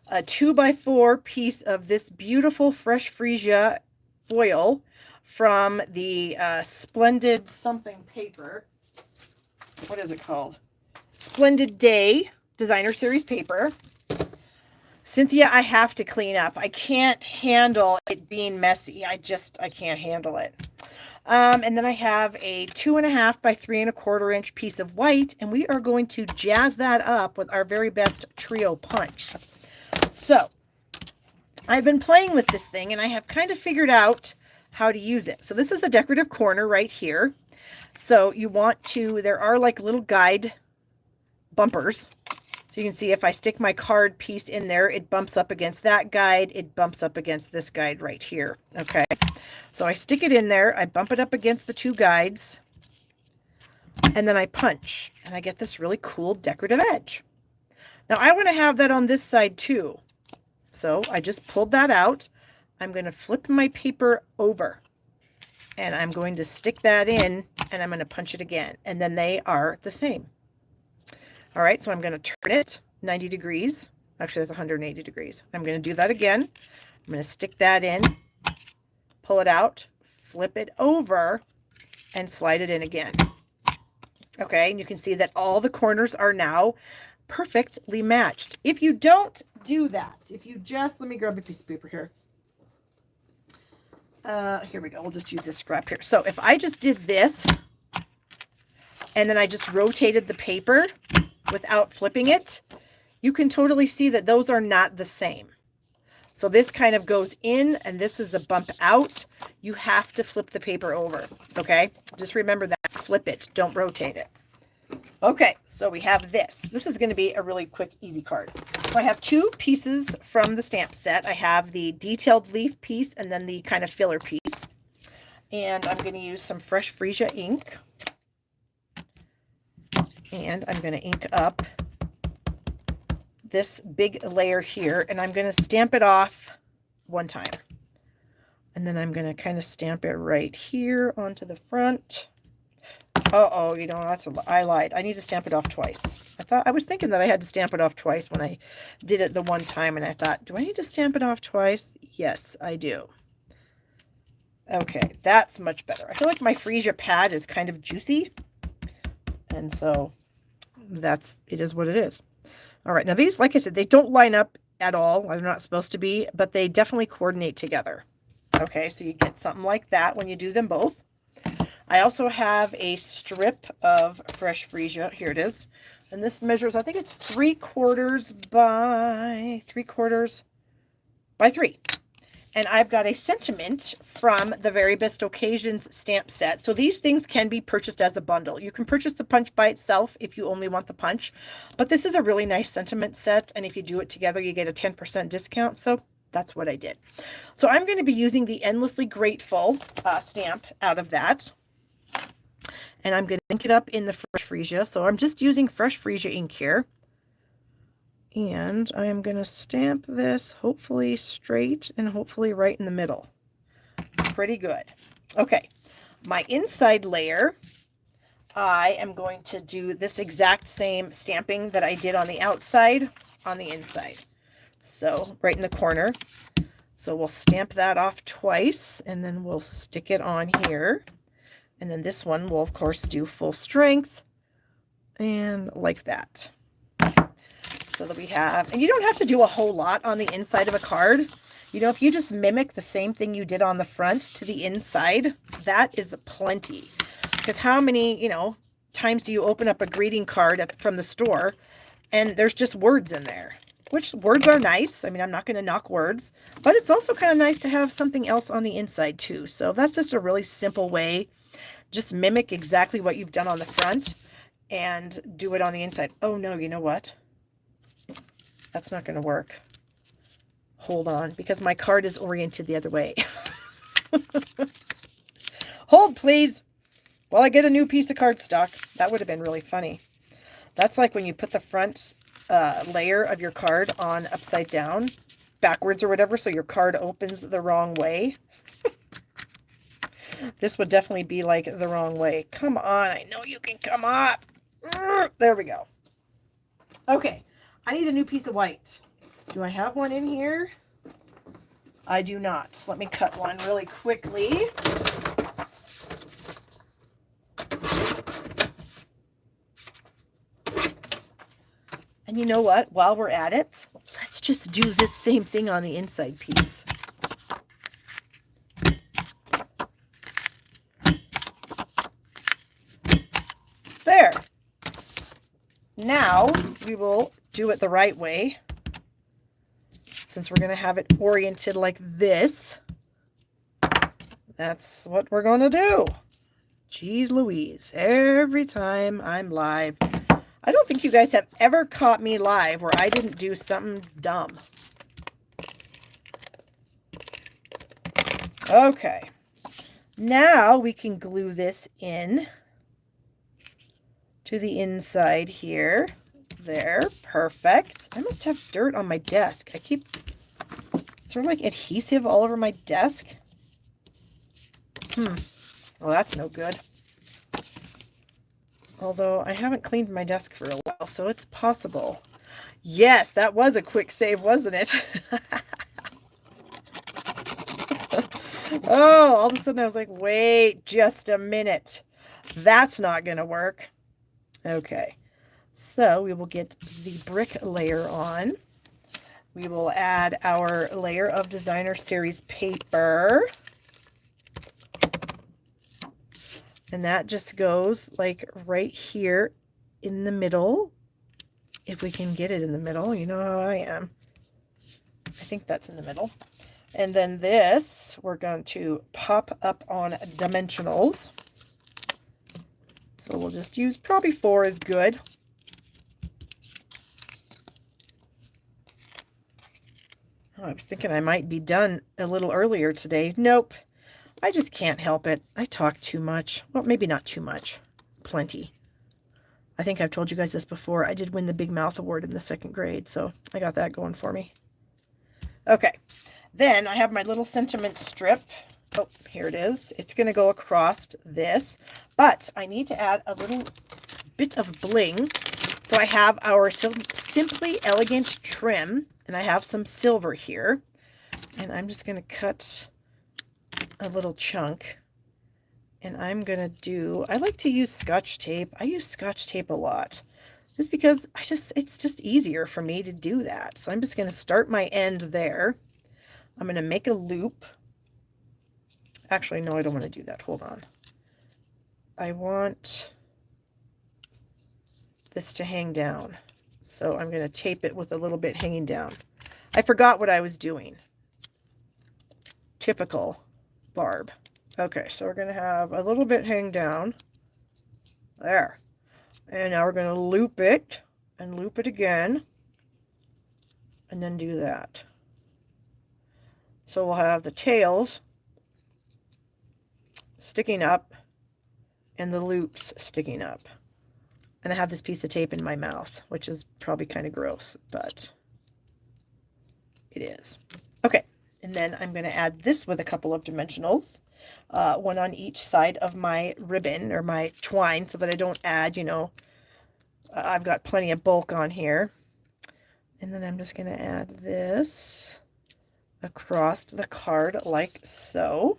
a 2x4 piece of this beautiful Fresh Freesia foil from the Splendid something paper. What is it called? Splendid Day Designer Series paper. Cynthia, I have to clean up. I can't handle it being messy. I can't handle it. And then I have a 2.5 by 3.25 inch piece of white, and we are going to jazz that up with our Very Best Trio Punch. So I've been playing with this thing and I have kind of figured out how to use it. So this is the decorative corner right here. So you want to, there are like little guide bumpers. So you can see if I stick my card piece in there, it bumps up against that guide. It bumps up against this guide right here. Okay. So I stick it in there. I bump it up against the two guides. And then I punch. And I get this really cool decorative edge. Now I want to have that on this side too. So I just pulled that out. I'm going to flip my paper over. And I'm going to stick that in. And I'm going to punch it again. And then they are the same. All right, so I'm going to turn it 90 degrees. Actually, that's 180 degrees. I'm going to do that again. I'm going to stick that in, pull it out, flip it over, and slide it in again. Okay, and you can see that all the corners are now perfectly matched. If you don't do that, if you just, let me grab a piece of paper here. Here we go. We'll just use this scrap here. So if I just did this, and then I just rotated the paper without flipping it, you can totally see that those are not the same. So this kind of goes in and this is a bump out. You have to flip the paper over. Okay. Just remember that. Flip it. Don't rotate it. Okay, so we have this. This is going to be a really quick, easy card. So I have two pieces from the stamp set. I have the detailed leaf piece and then the kind of filler piece. And I'm going to use some fresh freesia ink. And I'm going to ink up this big layer here, and I'm going to stamp it off one time. And then I'm going to kind of stamp it right here onto the front. Uh-oh, you know, I lied. I need to stamp it off twice. I was thinking that I had to stamp it off twice when I did it the one time, and I thought, do I need to stamp it off twice? Yes, I do. Okay, that's much better. I feel like my freesia pad is kind of juicy, and so it is what it is. All right, now these, like I said, they don't line up at all. They're not supposed to be, but they definitely coordinate together. Okay, so you get something like that when you do them both. I also have a strip of fresh freesia. Here it is. And this measures, I think it's 3/4 by 3/4 by 3. And I've got a sentiment from the Very Best Occasions stamp set. So these things can be purchased as a bundle. You can purchase the punch by itself if you only want the punch. But this is a really nice sentiment set. And if you do it together, you get a 10% discount. So that's what I did. So I'm going to be using the Endlessly Grateful stamp out of that. And I'm going to ink it up in the fresh freesia. So I'm just using fresh freesia ink here. And I am going to stamp this hopefully straight and hopefully right in the middle. Pretty good. Okay, my inside layer, I am going to do this exact same stamping that I did on the outside on the inside. So right in the corner. So we'll stamp that off twice and then we'll stick it on here. And then this one will of course do full strength and like that. So that we have, and you don't have to do a whole lot on the inside of a card. You know, if you just mimic the same thing you did on the front to the inside, that is plenty. Because how many, you know, times do you open up a greeting card from the store and there's just words in there? Which words are nice. I mean, I'm not going to knock words, but it's also kind of nice to have something else on the inside too. So that's just a really simple way. Just mimic exactly what you've done on the front and do it on the inside. Oh no, you know what? That's not going to work. Hold on, because my card is oriented the other way. Hold, please, while I get a new piece of cardstock. That would have been really funny. That's like when you put the front layer of your card on upside down, backwards or whatever, so your card opens the wrong way. This would definitely be like the wrong way. Come on, I know you can come up. There we go. Okay. I need a new piece of white. Do I have one in here? I do not. Let me cut one really quickly. And you know what? While we're at it, let's just do this same thing on the inside piece. There. Now we will do it the right way, since we're going to have it oriented like this. That's what we're going to do. Jeez Louise, every time I'm live. I don't think you guys have ever caught me live where I didn't do something dumb. Okay, now we can glue this in to the inside here. There, perfect. I must have dirt on my desk. Is there like adhesive all over my desk? Well, that's no good. Although I haven't cleaned my desk for a while, so it's possible. Yes, that was a quick save, wasn't it? Oh, all of a sudden I was like, wait just a minute. That's not going to work. Okay. So we will get the brick layer on. We will add our layer of designer series paper. And that just goes like right here in the middle. If we can get it in the middle, you know how I am. I think that's in the middle. And then this, we're going to pop up on dimensionals. So we'll just use probably 4 is good. Oh, I was thinking I might be done a little earlier today. Nope. I just can't help it. I talk too much. Well, maybe not too much. Plenty. I think I've told you guys this before. I did win the Big Mouth Award in the 2nd grade, so I got that going for me. Okay. Then I have my little sentiment strip. Oh, here it is. It's going to go across this, but I need to add a little bit of bling. So I have our Simply Elegant trim, and I have some silver here, and I'm just going to cut a little chunk, and I'm going to do, I like to use Scotch tape. I use Scotch tape a lot just because it's just easier for me to do that. So I'm just going to start my end there. I'm going to make a loop. Actually, no, I don't want to do that. Hold on. I want this to hang down. So I'm going to tape it with a little bit hanging down. I forgot what I was doing. Typical Barb. Okay, so we're going to have a little bit hang down. There. And now we're going to loop it and loop it again. And then do that. So we'll have the tails sticking up and the loops sticking up. And I have this piece of tape in my mouth, which is probably kind of gross, but it is. Okay, and then I'm going to add this with a couple of dimensionals, one on each side of my ribbon or my twine so that I don't add, you know, I've got plenty of bulk on here. And then I'm just going to add this across the card like so.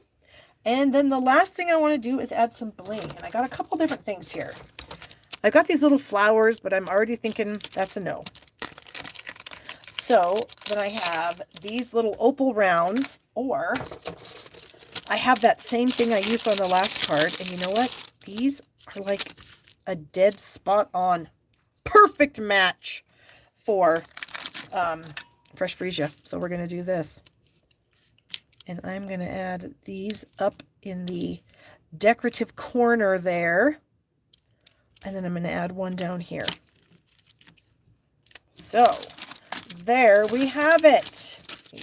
And then the last thing I want to do is add some bling. And I got a couple different things here. I've got these little flowers, but I'm already thinking that's a no. So then I have these little opal rounds, or I have that same thing I used on the last card. And you know what? These are like a dead spot on perfect match for fresh freesia. So we're going to do this. And I'm going to add these up in the decorative corner there. And then I'm going to add one down here. So there we have it.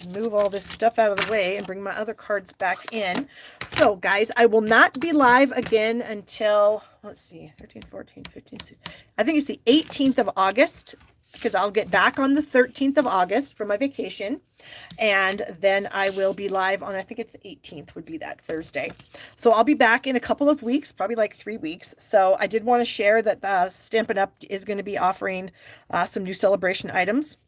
Move all this stuff out of the way and bring my other cards back in. So guys, I will not be live again until, let's see, 13, 14, 15, 16. I think it's the 18th of August, because I'll get back on the 13th of August for my vacation. And then I will be live on, I think it's the 18th would be that Thursday. So I'll be back in a couple of weeks, probably like 3 weeks. So I did want to share that Stampin' Up! Is going to be offering some new celebration items.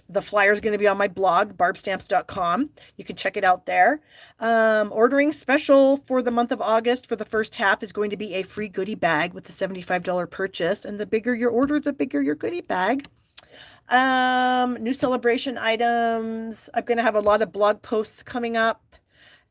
The flyer is going to be on my blog, barbstamps.com. You can check it out there. Ordering special for the month of August for the first half is going to be a free goodie bag with a $75 purchase. And the bigger your order, the bigger your goodie bag. New celebration items. I'm going to have a lot of blog posts coming up.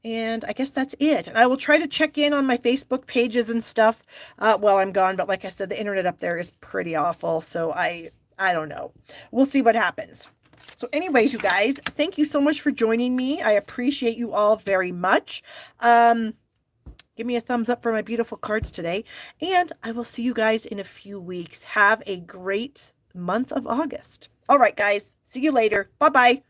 And I guess that's it. And I will try to check in on my Facebook pages and stuff while I'm gone. But like I said, the internet up there is pretty awful. So I don't know. We'll see what happens. So anyways, you guys, thank you so much for joining me. I appreciate you all very much. Give me a thumbs up for my beautiful cards today. And I will see you guys in a few weeks. Have a great month of August. All right, guys. See you later. Bye-bye.